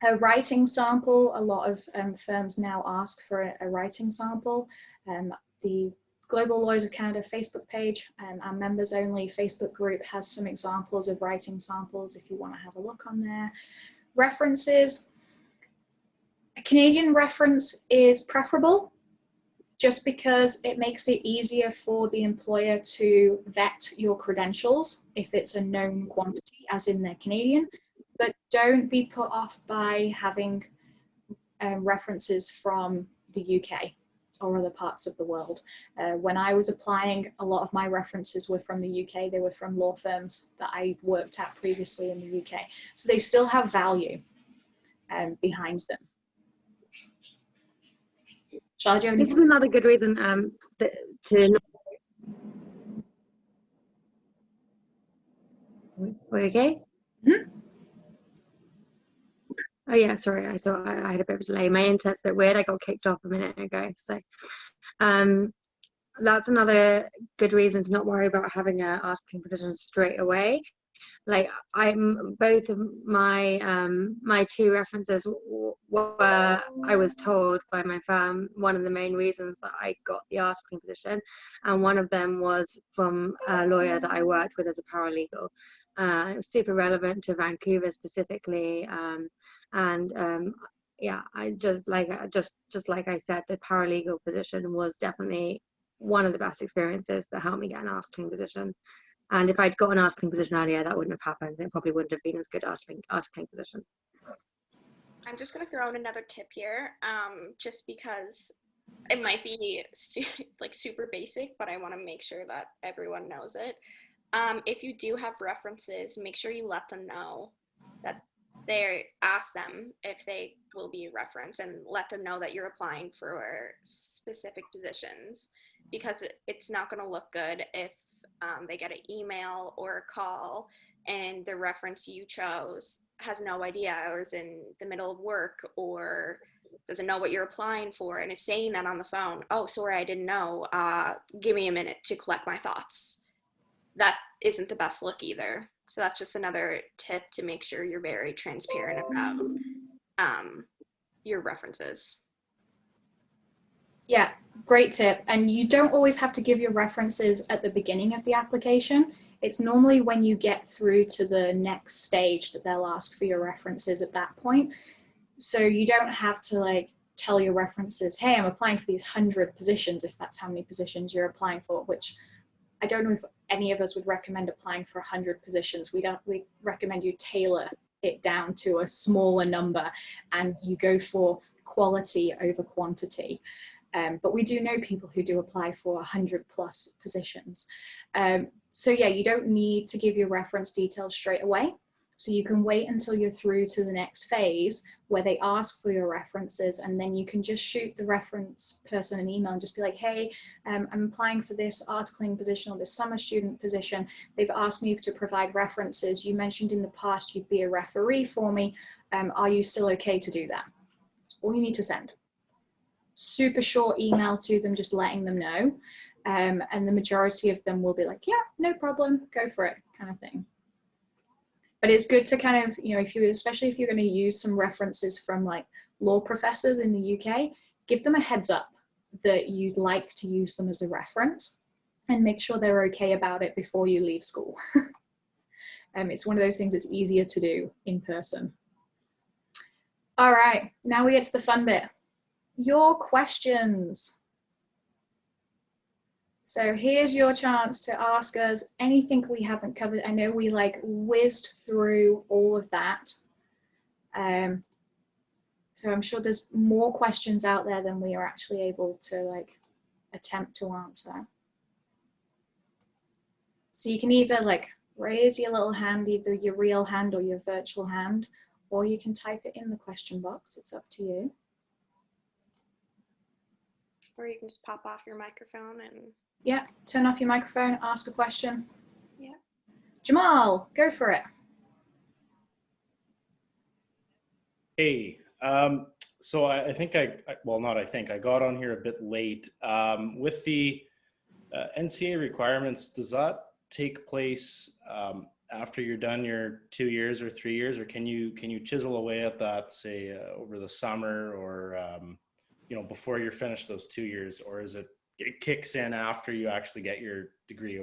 [SPEAKER 1] A writing sample, a lot of firms now ask for a writing sample. The Global Lawyers of Canada Facebook page, our members only Facebook group, has some examples of writing samples if you want to have a look on there. References, a Canadian reference is preferable just because it makes it easier for the employer to vet your credentials if it's a known quantity, as in they're Canadian. But don't be put off by having references from the UK or other parts of the world. When I was applying, a lot of my references were from the UK. They were from law firms that I worked at previously in the UK. So they still have value behind them. Charlotte, do you have
[SPEAKER 4] This is another good reason to. We're okay?
[SPEAKER 1] Mm-hmm.
[SPEAKER 4] Oh yeah, sorry, I thought I had a bit of a delay. My internet's a bit weird. I got kicked off a minute ago. So that's another good reason to not worry about having an articling position straight away. Like both of my my two references were, I was told by my firm, one of the main reasons that I got the articling position, and one of them was from a lawyer that I worked with as a paralegal. It was super relevant to Vancouver specifically, yeah, I just like I said, the paralegal position was definitely one of the best experiences that helped me get an articling position. And if I'd got an articling position earlier, that wouldn't have happened. It probably wouldn't have been as good articling position.
[SPEAKER 2] I'm just going to throw in another tip here, just because it might be like super basic, but I want to make sure that everyone knows it. If you do have references, make sure you let them know that ask them if they will be a reference, and let them know that you're applying for specific positions, because it's not going to look good if they get an email or a call and the reference you chose has no idea, or is in the middle of work, or doesn't know what you're applying for, and is saying that on the phone. Oh, sorry, I didn't know. Give me a minute to collect my thoughts. That isn't the best look either. So that's just another tip to make sure you're very transparent about your references.
[SPEAKER 1] Yeah, great tip. And you don't always have to give your references at the beginning of the application. It's normally when you get through to the next stage that they'll ask for your references at that point. So you don't have to like tell your references, hey, I'm applying for these 100 positions, if that's how many positions you're applying for, which I don't know if any of us would recommend applying for 100 positions. We recommend you tailor it down to a smaller number and you go for quality over quantity. But we do know people who do apply for 100 plus positions. So yeah, you don't need to give your reference details straight away. So you can wait until you're through to the next phase where they ask for your references, and then you can just shoot the reference person an email and just be like, hey, I'm applying for this articling position or this summer student position. They've asked me to provide references. You mentioned in the past you'd be a referee for me. Are you still okay to do that? All you need to send. Super short email to them, just letting them know. And the majority of them will be like, yeah, no problem, go for it, kind of thing. But it's good to kind of, you know, especially if you're going to use some references from like law professors in the UK, give them a heads up that you'd like to use them as a reference and make sure they're okay about it before you leave school. It's one of those things that's easier to do in person. All right, now we get to the fun bit. Your questions. So here's your chance to ask us anything we haven't covered. I know we like whizzed through all of that. So I'm sure there's more questions out there than we are actually able to like attempt to answer. So you can either like raise your little hand, either your real hand or your virtual hand, or you can type it in the question box. It's up to you.
[SPEAKER 2] Or you can just pop off your microphone and...
[SPEAKER 1] Yeah, turn off your microphone, ask a question.
[SPEAKER 2] Yeah.
[SPEAKER 1] Jamal, go for it.
[SPEAKER 5] Hey, so I think well, not I think, I got on here a bit late. With the NCA requirements, does that take place after you're done your 2 years or 3 years, or can you chisel away at that, say, over the summer, or you know, before you're finished those 2 years, or is it kicks in after you actually get your degree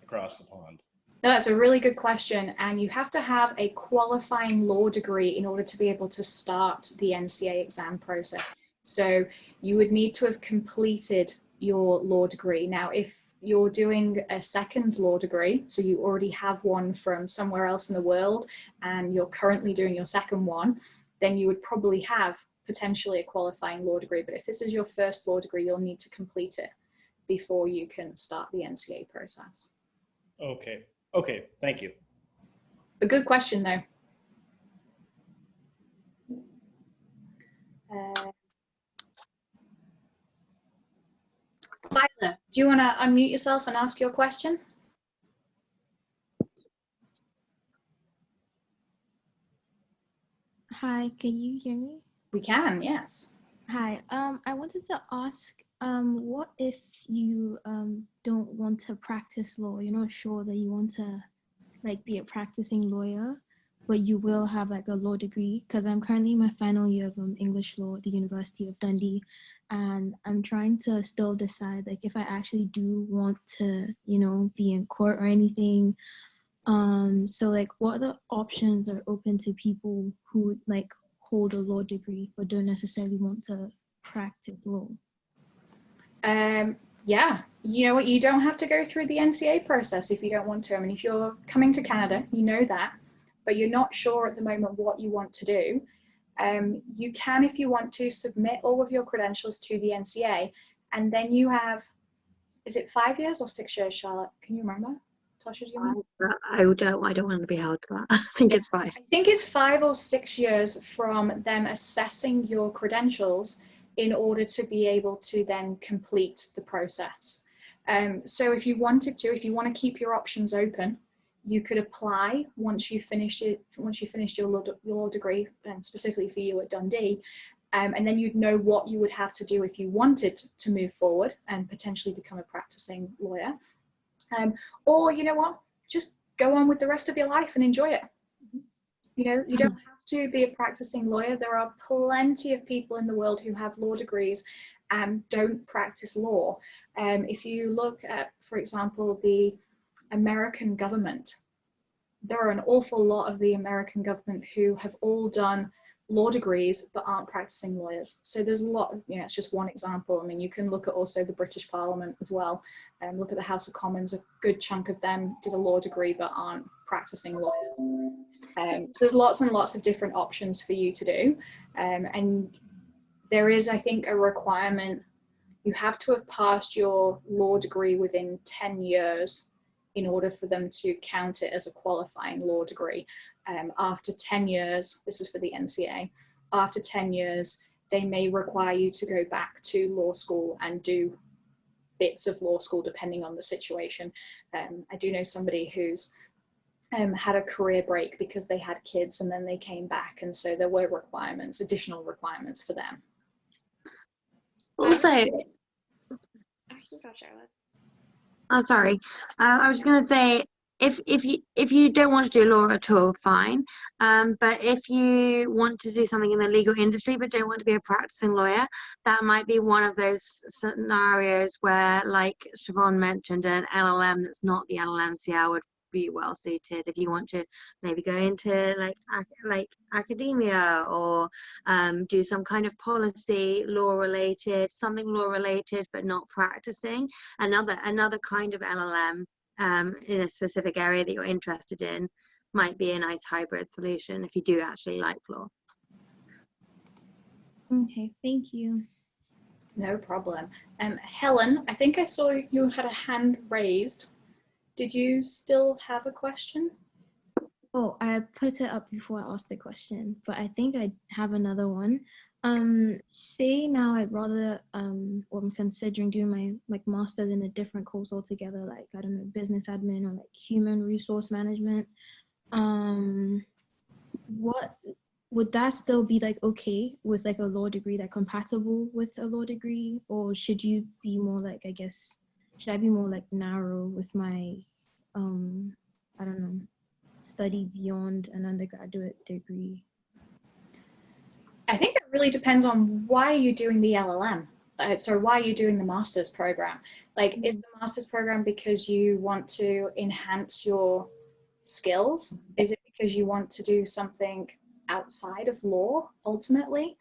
[SPEAKER 5] across the pond?
[SPEAKER 1] No, that's a really good question, and you have to have a qualifying law degree in order to be able to start the NCA exam process. So you would need to have completed your law degree. Now, if you're doing a second law degree, so you already have one from somewhere else in the world and you're currently doing your second one, then you would probably have potentially a qualifying law degree. But if this is your first law degree, you'll need to complete it before you can start the NCA process.
[SPEAKER 5] Okay. Okay, thank you.
[SPEAKER 1] A good question, though. Lila, do you want to unmute yourself and ask your question?
[SPEAKER 6] Hi, can you hear me?
[SPEAKER 1] We can, yes.
[SPEAKER 6] Hi, I wanted to ask, what if you don't want to practice law? You're not sure that you want to like be a practicing lawyer, but you will have like a law degree, because I'm currently in my final year of English law at the University of Dundee, and I'm trying to still decide like if I actually do want to, you know, be in court or anything. So like what other options are open to people who like hold a law degree but don't necessarily want to practice law?
[SPEAKER 1] Yeah, you know what, you don't have to go through the NCA process if you don't want to. I mean, if you're coming to Canada, you know that, but you're not sure at the moment what you want to do. You can, if you want to, submit all of your credentials to the NCA, and then you have, is it 5 years or 6 years, Charlotte? Can you remember? Tasha, do you remember?
[SPEAKER 4] I don't want to be held to that. I think it's 5.
[SPEAKER 1] I think it's 5 or 6 years from them assessing your credentials in order to be able to then complete the process. So if you wanted to, if you want to keep your options open, you could apply once you finished it, once you finished your law degree, specifically for you at Dundee, and then you'd know what you would have to do if you wanted to move forward and potentially become a practicing lawyer. Or you know what, just go on with the rest of your life and enjoy it. You know, you don't have to be a practicing lawyer. There are plenty of people in the world who have law degrees and don't practice law. If you look at, for example, the American government, there are an awful lot of the American government who have all done law degrees but aren't practicing lawyers. So there's a lot of, you know, it's just one example. I mean, you can look at also the British Parliament as well, and look at the House of Commons. A good chunk of them did a law degree but aren't practicing lawyers. So there's lots and lots of different options for you to do, and there is, I think, a requirement. You have to have passed your law degree within 10 years in order for them to count it as a qualifying law degree. After 10 years, this is for the NCA, after 10 years, they may require you to go back to law school and do bits of law school depending on the situation. I do know somebody who's had a career break because they had kids and then they came back, and so there were requirements, additional requirements for them.
[SPEAKER 4] Also, oh, sorry. I was just going to say, if you don't want to do law at all, fine. But if you want to do something in the legal industry but don't want to be a practicing lawyer, that might be one of those scenarios where, like Siobhan mentioned, an LLM that's not the LLMCL would be well suited if you want to maybe go into like academia, or do some kind of policy law related, something law related but not practicing. Another kind of LLM in a specific area that you're interested in might be a nice hybrid solution if you do actually like law.
[SPEAKER 6] Okay, thank you.
[SPEAKER 1] No problem. Helen, I think I saw you had a hand raised. Did you still have a question?
[SPEAKER 6] Oh, I put it up before I asked the question, but I think I have another one. Say now I'd rather, or I'm considering doing my like master's in a different course altogether, like I don't know, business admin or like human resource management. What would that still be like okay with like a law degree, that compatible with a law degree, or should you be more like, I guess, should I be more like narrow with my, I don't know, study beyond an undergraduate degree?
[SPEAKER 1] I think it really depends on why you're doing the LLM. So why are you doing the master's program? Like, is the master's program because you want to enhance your skills? Is it because you want to do something outside of law ultimately?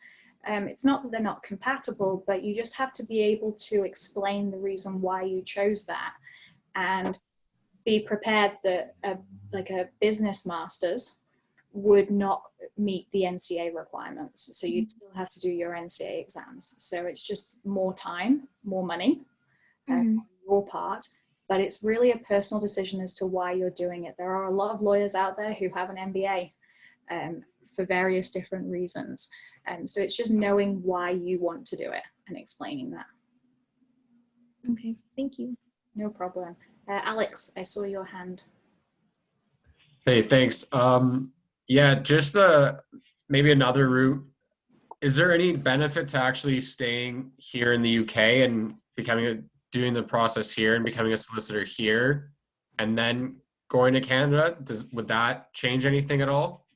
[SPEAKER 1] It's not that they're not compatible, but you just have to be able to explain the reason why you chose that and be prepared that like a business master's would not meet the NCA requirements. So you'd still have to do your NCA exams. So it's just more time, more money on your part, but it's really a personal decision as to why you're doing it. There are a lot of lawyers out there who have an MBA for various different reasons. So it's just knowing why you want to do it and explaining that.
[SPEAKER 6] Okay, thank you.
[SPEAKER 1] No problem. Alex, I saw your hand.
[SPEAKER 7] Hey, thanks. Yeah, just maybe another route. Is there any benefit to actually staying here in the UK and doing the process here and becoming a solicitor here, and then going to Canada? Would that change anything at all?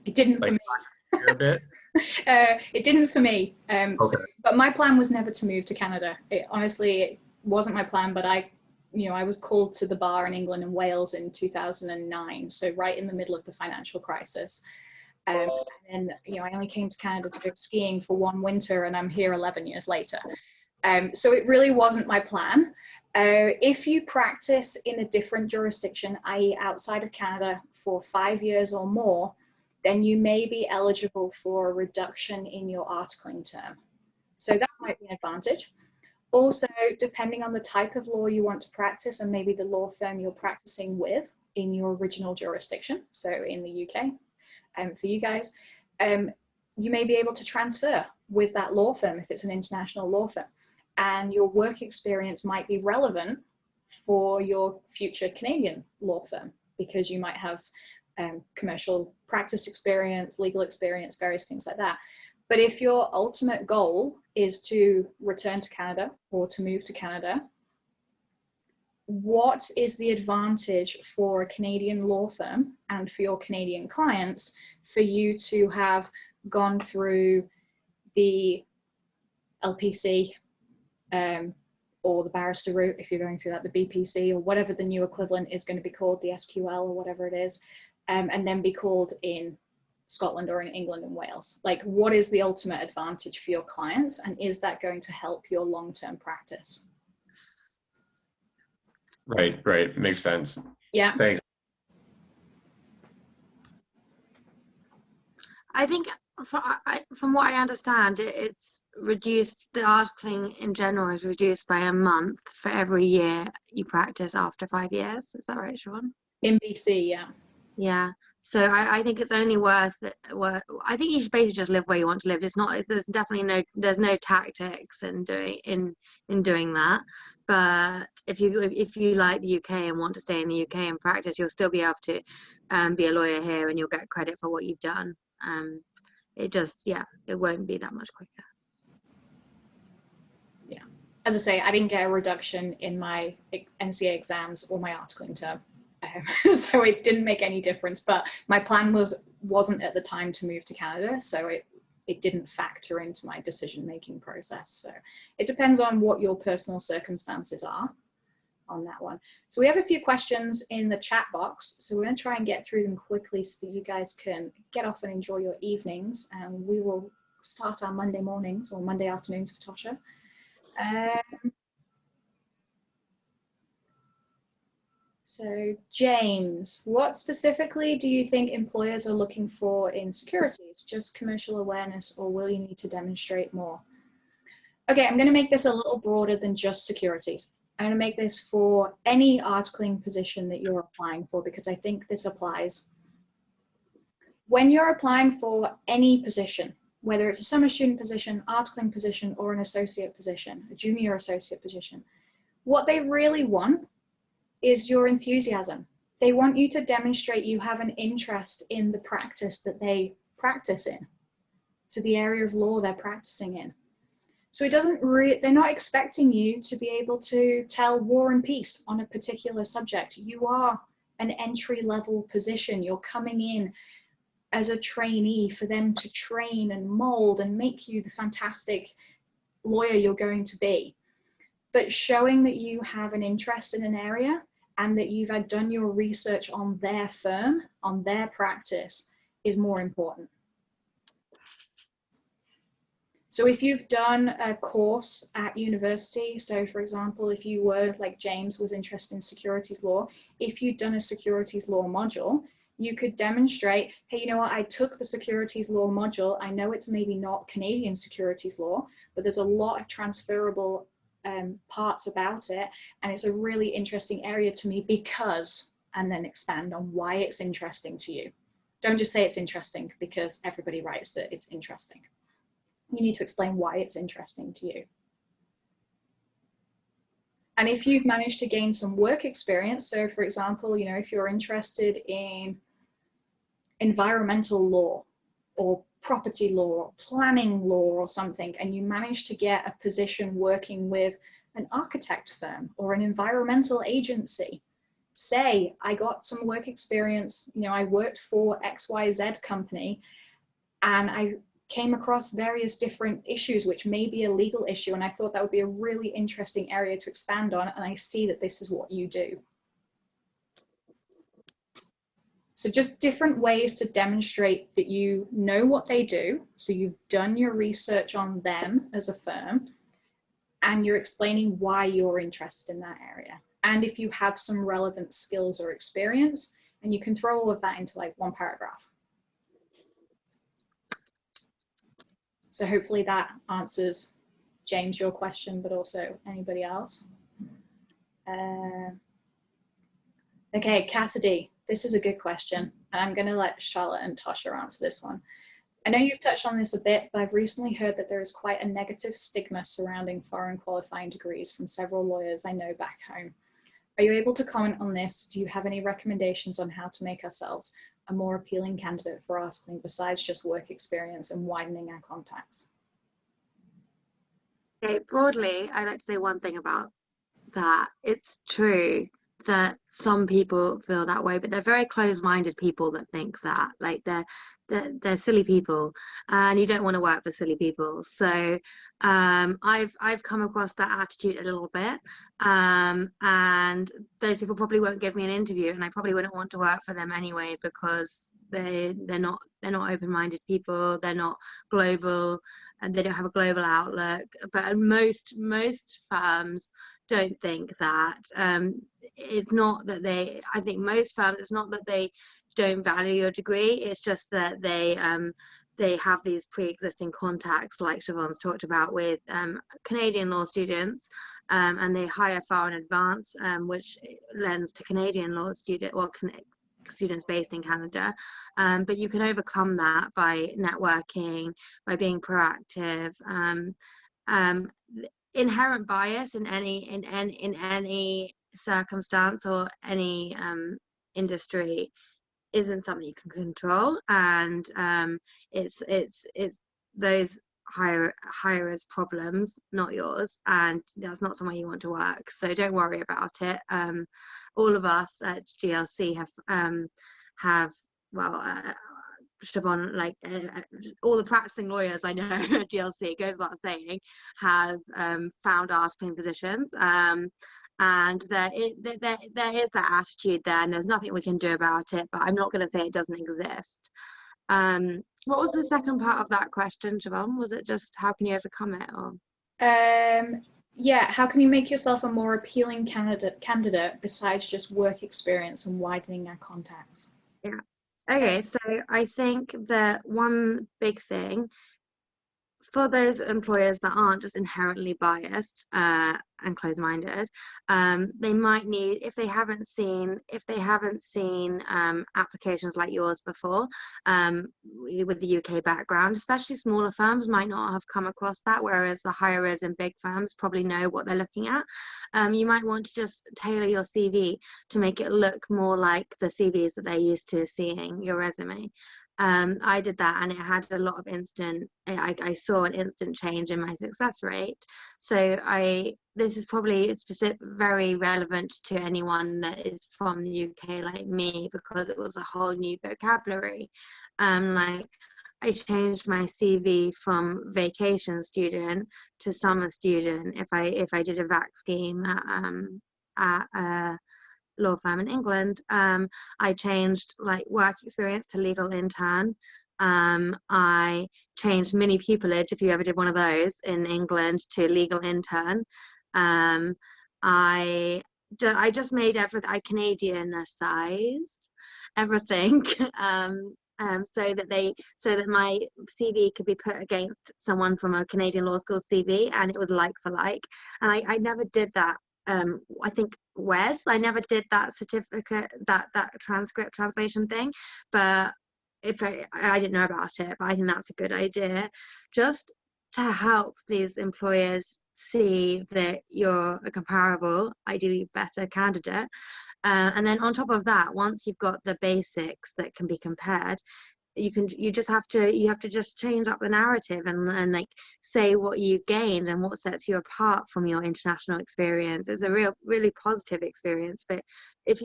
[SPEAKER 1] It didn't for me.
[SPEAKER 7] A bit?
[SPEAKER 1] It didn't for me.
[SPEAKER 7] Okay.
[SPEAKER 1] But my plan was never to move to Canada. Honestly, it wasn't my plan, but I was called to the bar in England and Wales in 2009, so right in the middle of the financial crisis. And I only came to Canada to go skiing for one winter, and I'm here 11 years later. So it really wasn't my plan. If you practice in a different jurisdiction, i.e. outside of Canada, for 5 years or more, then you may be eligible for a reduction in your articling term. So that might be an advantage. Also, depending on the type of law you want to practice and maybe the law firm you're practicing with in your original jurisdiction, so in the UK, for you guys, you may be able to transfer with that law firm if it's an international law firm. And your work experience might be relevant for your future Canadian law firm because you might have commercial practice experience, legal experience, various things like that. But if your ultimate goal is to return to Canada or to move to Canada, what is the advantage for a Canadian law firm and for your Canadian clients for you to have gone through the LPC or the barrister route, if you're going through that, the BPC or whatever the new equivalent is going to be called, the SQL or whatever it is, and then be called in Scotland or in England and Wales? Like, what is the ultimate advantage for your clients, and is that going to help your long-term practice?
[SPEAKER 7] Right, makes sense.
[SPEAKER 1] Yeah.
[SPEAKER 7] Thanks.
[SPEAKER 4] I think from what I understand, it's reduced, the articling in general is reduced by a month for every year you practice after 5 years. Is that right, Siobhan?
[SPEAKER 1] In BC, yeah.
[SPEAKER 4] Yeah. So I think it's only worth it. I think you should basically just live where you want to live. There's definitely no tactics in doing that. But if you like the UK and want to stay in the UK and practice, you'll still be able to be a lawyer here, and you'll get credit for what you've done. It won't be that much quicker.
[SPEAKER 1] Yeah. As I say, I didn't get a reduction in my NCA exams or my articling term. So it didn't make any difference, but my plan wasn't at the time to move to Canada, so it didn't factor into my decision-making process. So it depends on what your personal circumstances are on that one. So we have a few questions in the chat box, so we're going to try and get through them quickly so that you guys can get off and enjoy your evenings, and we will start our Monday mornings or Monday afternoons for Tosha. So James, what specifically do you think employers are looking for in securities? Just commercial awareness, or will you need to demonstrate more? Okay, I'm going to make this a little broader than just securities. I'm going to make this for any articling position that you're applying for, because I think this applies. When you're applying for any position, whether it's a summer student position, articling position, or an associate position, a junior associate position, what they really want is your enthusiasm. They want you to demonstrate you have an interest in the practice that they practice in, so the area of law they're practicing in. So it doesn't they're not expecting you to be able to tell War and Peace on a particular subject. You are an entry-level position. You're coming in as a trainee for them to train and mold and make you the fantastic lawyer you're going to be. But showing that you have an interest in an area and that you've done your research on their firm, on their practice, is more important. So if you've done a course at university, so for example, if you were, like James was interested in securities law, if you'd done a securities law module, you could demonstrate, hey, you know what, I took the securities law module. I know it's maybe not Canadian securities law, but there's a lot of transferable parts about it. And it's a really interesting area to me because, and then expand on why it's interesting to you. Don't just say it's interesting because everybody writes that it's interesting. You need to explain why it's interesting to you. And if you've managed to gain some work experience, so for example, you know, if you're interested in environmental law or property law or planning law or something, and you manage to get a position working with an architect firm or an environmental agency, say I got some work experience, you know, I worked for XYZ company and I came across various different issues which may be a legal issue, and I thought that would be a really interesting area to expand on, and I see that this is what you do. So just different ways to demonstrate that you know what they do, so you've done your research on them as a firm, and you're explaining why you're interested in that area. And if you have some relevant skills or experience, and you can throw all of that into like one paragraph. So hopefully that answers, James, your question, but also anybody else. Okay, Cassidy, this is a good question. And I'm gonna let Charlotte and Tasha answer this one. I know you've touched on this a bit, but I've recently heard that there is quite a negative stigma surrounding foreign qualifying degrees from several lawyers I know back home. Are you able to comment on this? Do you have any recommendations on how to make ourselves a more appealing candidate for articling besides just work experience and widening our contacts?
[SPEAKER 4] Okay, broadly, I'd like to say one thing about that. It's true that some people feel that way, but they're very closed-minded people that think that, like they're silly people, and you don't want to work for silly people. So I've come across that attitude a little bit, and those people probably won't give me an interview, and I probably wouldn't want to work for them anyway, because they're not open-minded people, they're not global, and they don't have a global outlook. But most firms don't think that. It's not that I think most firms, it's not that they don't value your degree, it's just that they have these pre-existing contacts, like Siobhan's talked about, with Canadian law students, and they hire far in advance, which lends to Canadian law students based in Canada. But you can overcome that by networking, by being proactive. Inherent bias in any circumstance or any industry isn't something you can control, and it's those hirers' problems, not yours, and that's not somewhere you want to work. So don't worry about it. All of us at GLC have Siobhan, like all the practicing lawyers I know at GLC, it goes without saying, have found articling positions, and there is that attitude there, and there's nothing we can do about it, but I'm not going to say it doesn't exist. What was the second part of that question, Siobhan? Was it just how can you overcome it, or?
[SPEAKER 1] Yeah, how can you make yourself a more appealing candidate besides just work experience and widening our contacts?
[SPEAKER 4] Yeah. Okay, so I think that one big thing for those employers that aren't just inherently biased and closed-minded, they might need, if they haven't seen applications like yours before, with the UK background, especially smaller firms might not have come across that, whereas the hirers in big firms probably know what they're looking at. You might want to just tailor your CV to make it look more like the CVs that they're used to seeing, your resume. I did that, and it had a lot of I saw an instant change in my success rate. So this is probably very relevant to anyone that is from the UK like me, because it was a whole new vocabulary. Like, I changed my CV from vacation student to summer student if I did a VAC scheme at law firm in England. I changed like work experience to legal intern. I changed mini pupillage, if you ever did one of those in England, to legal intern. I just made everything, I Canadianicized everything, so that my CV could be put against someone from a Canadian law school CV, and it was like for like. And I never did that. I think I never did that certificate, that transcript translation thing, but if I didn't know about it, but I think that's a good idea, just to help these employers see that you're a comparable, ideally better candidate. And then on top of that, once you've got the basics that can be compared, you have to just change up the narrative and like say what you gained and what sets you apart from your international experience. It's a really positive experience. But if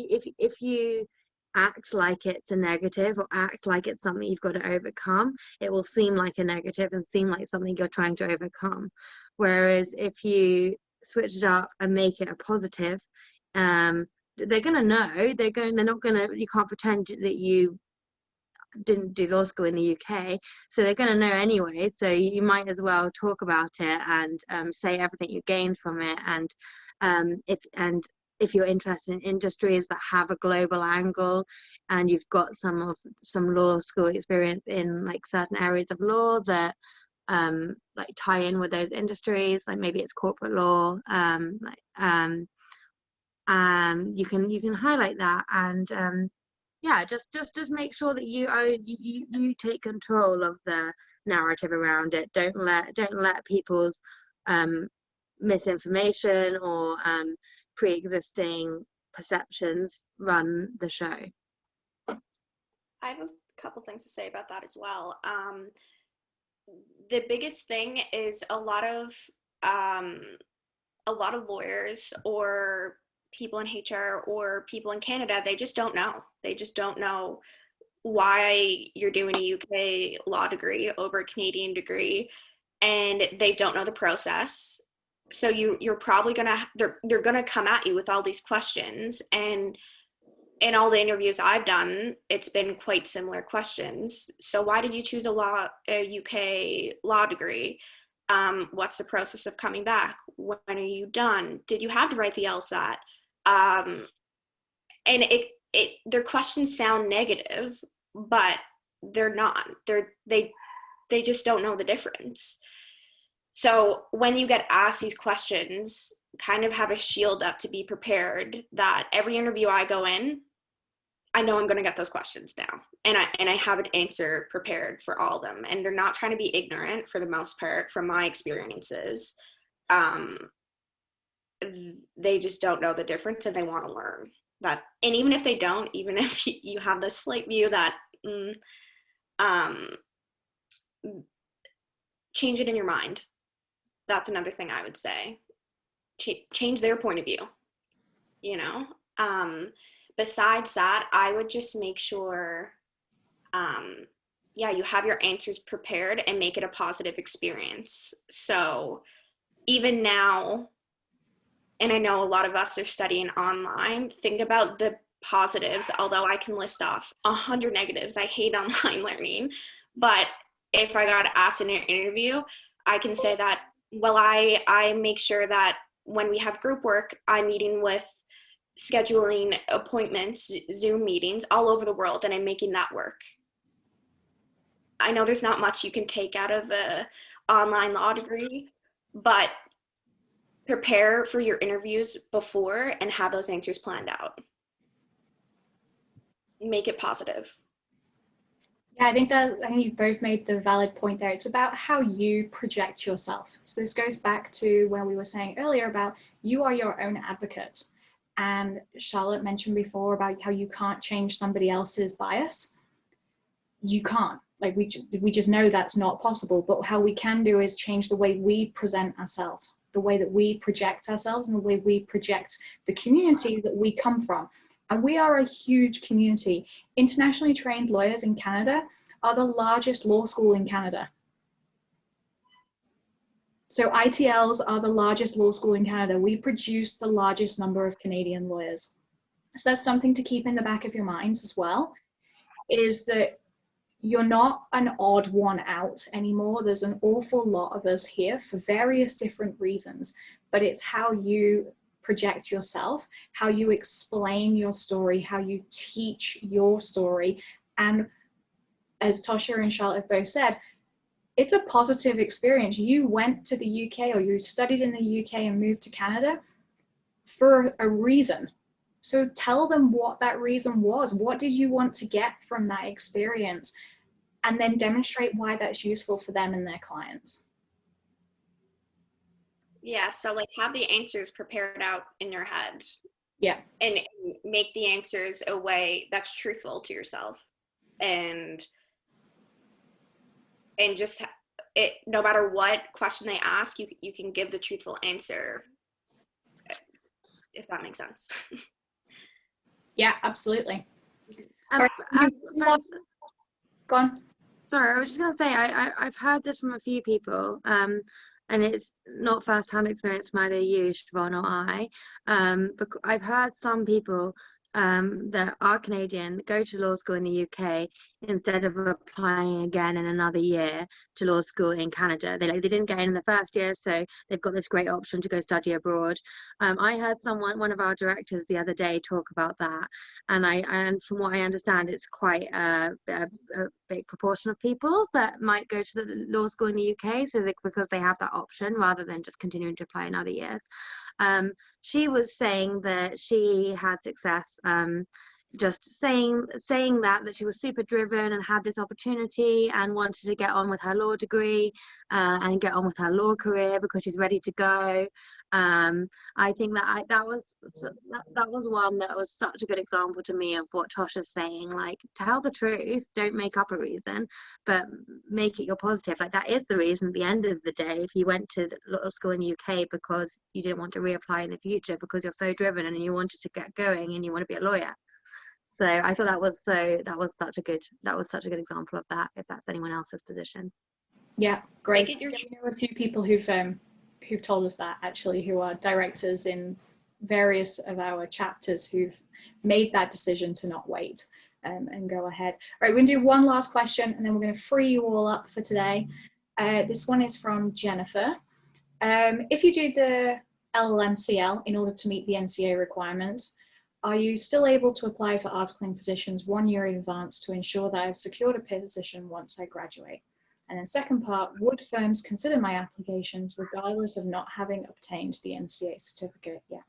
[SPEAKER 4] you act like it's a negative, or act like it's something you've got to overcome, it will seem like a negative and seem like something you're trying to overcome. Whereas if you switch it up and make it a positive, they're gonna know. They're not gonna. You can't pretend that you didn't do law school in the UK, so they're going to know anyway. So you might as well talk about it and say everything you gained from it. And if you're interested in industries that have a global angle, and you've got some law school experience in like certain areas of law that like tie in with those industries, like maybe it's corporate law, you can highlight that. And yeah, just make sure that you take control of the narrative around it. Don't let people's misinformation or pre-existing perceptions run the show.
[SPEAKER 2] I have a couple things to say about that as well. The biggest thing is a lot of lawyers or people in HR or people in Canada, they just don't know. They just don't know why you're doing a UK law degree over a Canadian degree, and they don't know the process. So you're probably they're gonna come at you with all these questions, and in all the interviews I've done, it's been quite similar questions. So why did you choose a UK law degree? What's the process of coming back? When are you done? Did you have to write the LSAT? And their questions sound negative, but they're not. They just don't know the difference. So when you get asked these questions, kind of have a shield up to be prepared that every interview I go in, I know I'm going to get those questions now, and I have an answer prepared for all of them. And they're not trying to be ignorant for the most part, from my experiences. They just don't know the difference, and they want to learn that. And even if they don't, even if you have this slight view that change it in your mind. That's another thing I would say. Change their point of view, you know. Besides that, I would just make sure you have your answers prepared and make it a positive experience. So even now, and I know a lot of us are studying online, think about the positives, although I can list off 100 negatives. I hate online learning, but if I got asked in an interview, I can say that, well, I make sure that when we have group work, I'm meeting with scheduling appointments, Zoom meetings all over the world, and I'm making that work. I know there's not much you can take out of online law degree, but prepare for your interviews before and have those answers planned out. Make it positive.
[SPEAKER 1] Yeah, I think you've both made the valid point there. It's about how you project yourself. So this goes back to where we were saying earlier about you are your own advocate. And Charlotte mentioned before about how you can't change somebody else's bias. You can't. Like we just know that's not possible. But how we can do is change the way we present ourselves, the way that we project ourselves, and the way we project the community that we come from. And we are a huge community. Internationally trained lawyers in Canada are the largest law school in Canada. So ITLs are the largest law school in Canada. We produce the largest number of Canadian lawyers. So that's something to keep in the back of your minds as well, is that you're not an odd one out anymore. There's an awful lot of us here for various different reasons, but it's how you project yourself, how you explain your story, how you teach your story. And as Tosha and Charlotte have both said, it's a positive experience. You went to the UK or you studied in the UK and moved to Canada for a reason. So tell them what that reason was. What did you want to get from that experience? And then demonstrate why that's useful for them and their clients.
[SPEAKER 2] Yeah, so like have the answers prepared out in your head.
[SPEAKER 1] Yeah.
[SPEAKER 2] And make the answers a way that's truthful to yourself. And just it, no matter what question they ask, you can give the truthful answer, if that makes sense.
[SPEAKER 1] Yeah, absolutely.
[SPEAKER 4] Go on. Sorry, I was just going to say, I've heard this from a few people, and it's not first-hand experience from either you, Siobhan, or I. But I've heard some people that are Canadian go to law school in the UK instead of applying again in another year to law school in Canada. They didn't get in the first year, so they've got this great option to go study abroad. I heard one of our directors the other day talk about that, and from what I understand, it's quite a big proportion of people that might go to the law school in the UK, because they have that option rather than just continuing to apply in other years. She was saying that she had success just saying that she was super driven and had this opportunity and wanted to get on with her law degree and get on with her law career because she's ready to go. I think that was one that was such a good example to me of what Tosha's saying. Like, tell the truth, don't make up a reason, but make it your positive. Like, that is the reason at the end of the day, if you went to law school in the UK because you didn't want to reapply in the future because you're so driven and you wanted to get going and you want to be a lawyer. So I thought that was such a good example of that, if that's anyone else's position.
[SPEAKER 1] Yeah, great. You know a few people who've told us that, actually, who are directors in various of our chapters who've made that decision to not wait and go ahead. All right, we're going to do one last question and then we're going to free you all up for today. This one is from Jennifer. If you do the LLM in order to meet the NCA requirements, are you still able to apply for articling positions 1 year in advance to ensure that I've secured a position once I graduate? And then second part, would firms consider my applications regardless of not having obtained the NCA certificate yet?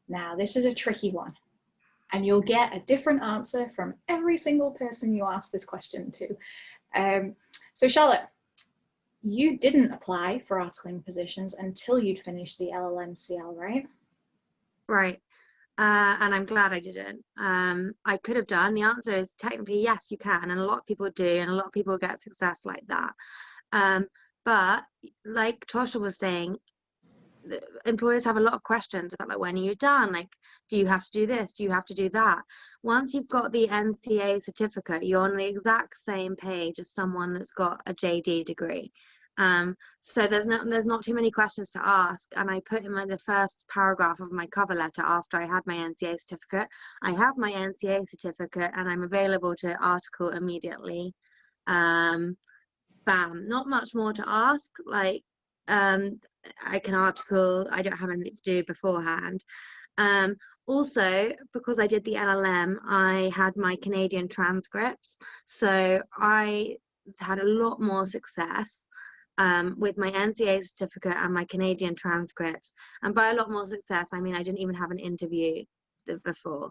[SPEAKER 1] Now, this is a tricky one, and you'll get a different answer from every single person you ask this question to. So Charlotte, you didn't apply for articling positions until you'd finished the LLM, right?
[SPEAKER 4] Right. And I'm glad I didn't. I could have done. The answer is technically yes, you can, and a lot of people do, and a lot of people get success like that. But like Tosha was saying, employers have a lot of questions about, like, when are you done? Like, do you have to do this? Do you have to do that? Once you've got the NCA certificate, you're on the exact same page as someone that's got a JD degree. So there's not too many questions to ask, and I put in the first paragraph of my cover letter after I had my NCA certificate, I have my NCA certificate and I'm available to article immediately. Bam, not much more to ask. Like, I can article, I don't have anything to do beforehand. Also, because I did the LLM, I had my Canadian transcripts, so I had a lot more success with my NCA certificate and my Canadian transcripts. And by a lot more success, I mean I didn't even have an interview before.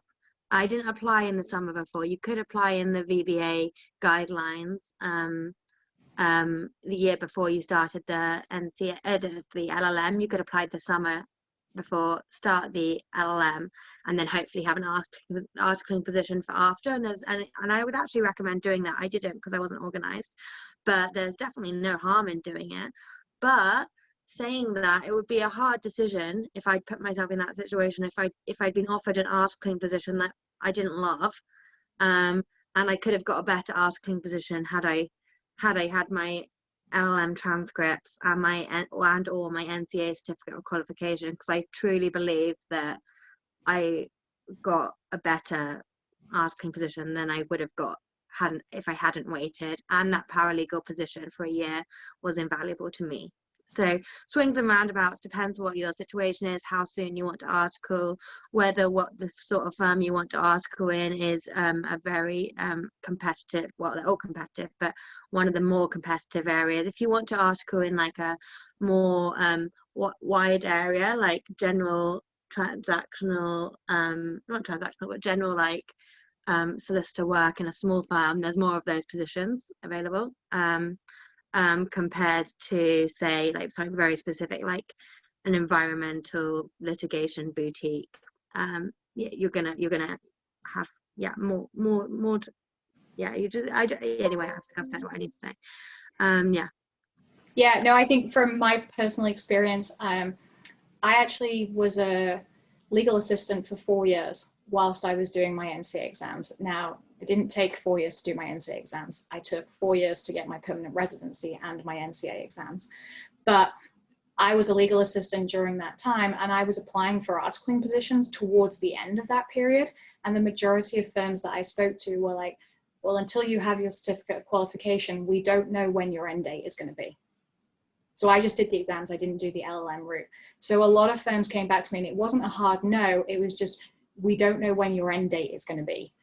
[SPEAKER 4] I didn't apply in the summer before. You could apply in the VBA guidelines the year before you started the NCA, the LLM. You could apply the summer before, start the LLM, and then hopefully have an articling position for after. And I would actually recommend doing that. I didn't because I wasn't organized, but there's definitely no harm in doing it. But saying that, it would be a hard decision if I'd put myself in that situation, if I'd been offered an articling position that I didn't love, and I could have got a better articling position had I had my LLM transcripts and or my NCA certificate of qualification, because I truly believe that I got a better articling position than I would have got if I hadn't waited, and that paralegal position for a year was invaluable to me. So swings and roundabouts, depends what your situation is, how soon you want to article, what the sort of firm you want to article in is a very competitive, well, they're all competitive, but one of the more competitive areas. If you want to article in like a more wide area, like general transactional, not transactional, but general like solicitor work in a small firm, there's more of those positions available. Compared to say like something very specific like an environmental litigation boutique. You're gonna have more anyway, I've said what I need to say.
[SPEAKER 1] Yeah, no, I think from my personal experience, I actually was a legal assistant for 4 years whilst I was doing my NCA exams. Now, I didn't take 4 years to do my NCA exams. I took 4 years to get my permanent residency and my NCA exams. But I was a legal assistant during that time, and I was applying for articling positions towards the end of that period. And the majority of firms that I spoke to were like, well, until you have your certificate of qualification, we don't know when your end date is going to be. So I just did the exams. I didn't do the LLM route. So a lot of firms came back to me, and it wasn't a hard no. It was just, we don't know when your end date is going to be.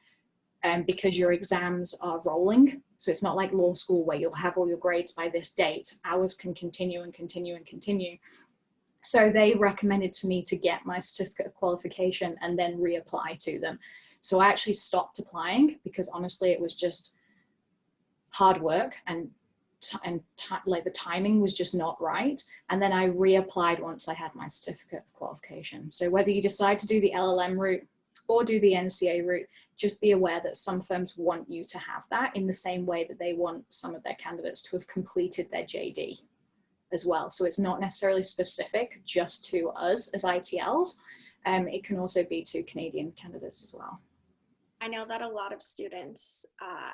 [SPEAKER 1] Because your exams are rolling. So it's not like law school where you'll have all your grades by this date. Ours can continue and continue and continue. So they recommended to me to get my certificate of qualification and then reapply to them. So I actually stopped applying because honestly, it was just hard work and like the timing was just not right. And then I reapplied once I had my certificate of qualification. So whether you decide to do the LLM route or do the NCA route, just be aware that some firms want you to have that in the same way that they want some of their candidates to have completed their JD as well. So it's not necessarily specific just to us as ITLs. It can also be to Canadian candidates as well.
[SPEAKER 2] I know that a lot of students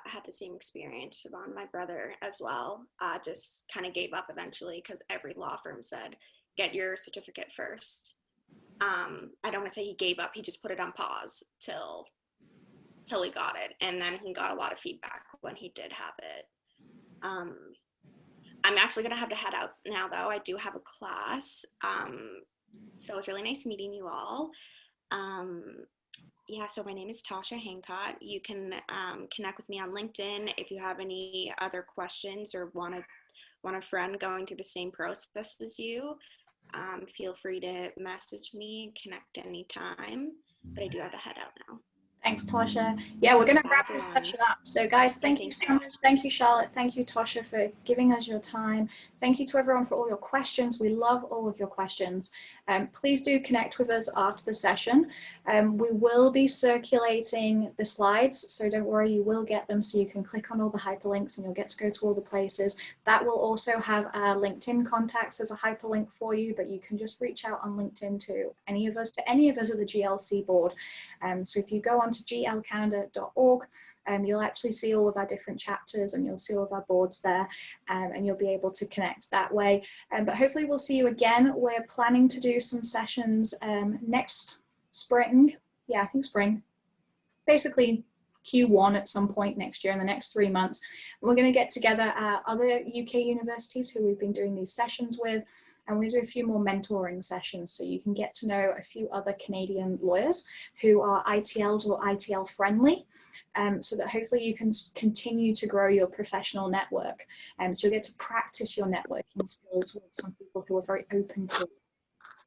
[SPEAKER 2] had the same experience. Siobhan, my brother as well, just kind of gave up eventually because every law firm said, get your certificate first. I don't want to say he gave up, he just put it on pause till he got it. And then he got a lot of feedback when he did have it. I'm actually going to have to head out now, though. I do have a class. So it was really nice meeting you all. So my name is Tasha Hancock. You can connect with me on LinkedIn if you have any other questions or want a friend going through the same process as you. Feel free to message me, connect anytime, but I do have to head out now.
[SPEAKER 1] Thanks, Tasha. Yeah, we're going to wrap this session up. So guys, thank you so much. Thank you, Charlotte. Thank you, Tasha, for giving us your time. Thank you to everyone for all your questions. We love all of your questions. Please do connect with us after the session. We will be circulating the slides, so don't worry, you will get them, so you can click on all the hyperlinks and you'll get to go to all the places. That will also have our LinkedIn contacts as a hyperlink for you, but you can just reach out on LinkedIn to any of us at the GLC board. So if you go on to glcanada.org, you'll actually see all of our different chapters and you'll see all of our boards there, and you'll be able to connect that way. But hopefully we'll see you again. We're planning to do some sessions next spring. Yeah, I think spring. Basically Q1 at some point next year in the next 3 months. And we're going to get together other UK universities who we've been doing these sessions with. and we do a few more mentoring sessions so you can get to know a few other Canadian lawyers who are ITLs or ITL friendly, so that hopefully you can continue to grow your professional network. So you'll get to practice your networking skills with some people who are very open to it.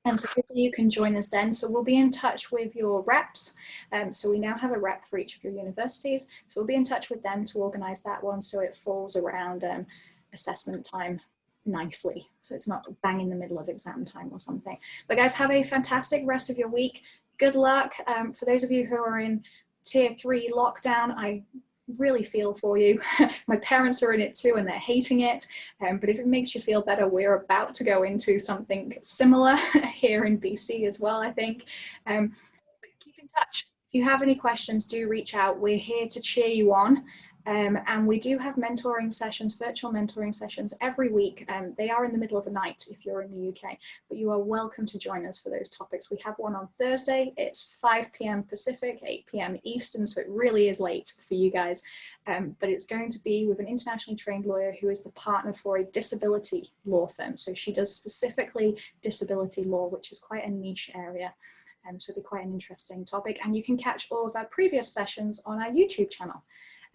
[SPEAKER 1] And so hopefully you can join us then. So we'll be in touch with your reps. So we now have a rep for each of your universities. So we'll be in touch with them to organise that one so it falls around assessment time nicely. So it's not bang in the middle of exam time or something. But guys, have a fantastic rest of your week. Good luck. For those of you who are in Tier 3 lockdown, I really feel for you. My parents are in it too and they're hating it, but if it makes you feel better, we're about to go into something similar here in BC as well, I think. But keep in touch. If you have any questions, do reach out. We're here to cheer you on. And we do have mentoring sessions, virtual mentoring sessions every week. They are in the middle of the night if you're in the UK, but you are welcome to join us for those topics. We have one on Thursday. It's 5 p.m. Pacific, 8 p.m. Eastern, so it really is late for you guys. But it's going to be with an internationally trained lawyer who is the partner for a disability law firm. So she does specifically disability law, which is quite a niche area. So it'll be quite an interesting topic. And you can catch all of our previous sessions on our YouTube channel.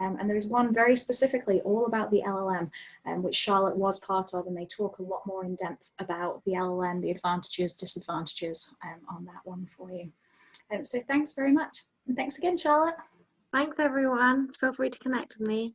[SPEAKER 1] And there is one very specifically all about the LLM, which Charlotte was part of, and they talk a lot more in depth about the LLM, the advantages, disadvantages on that one for you. So thanks very much. And thanks again, Charlotte.
[SPEAKER 4] Thanks everyone. Feel free to connect with me.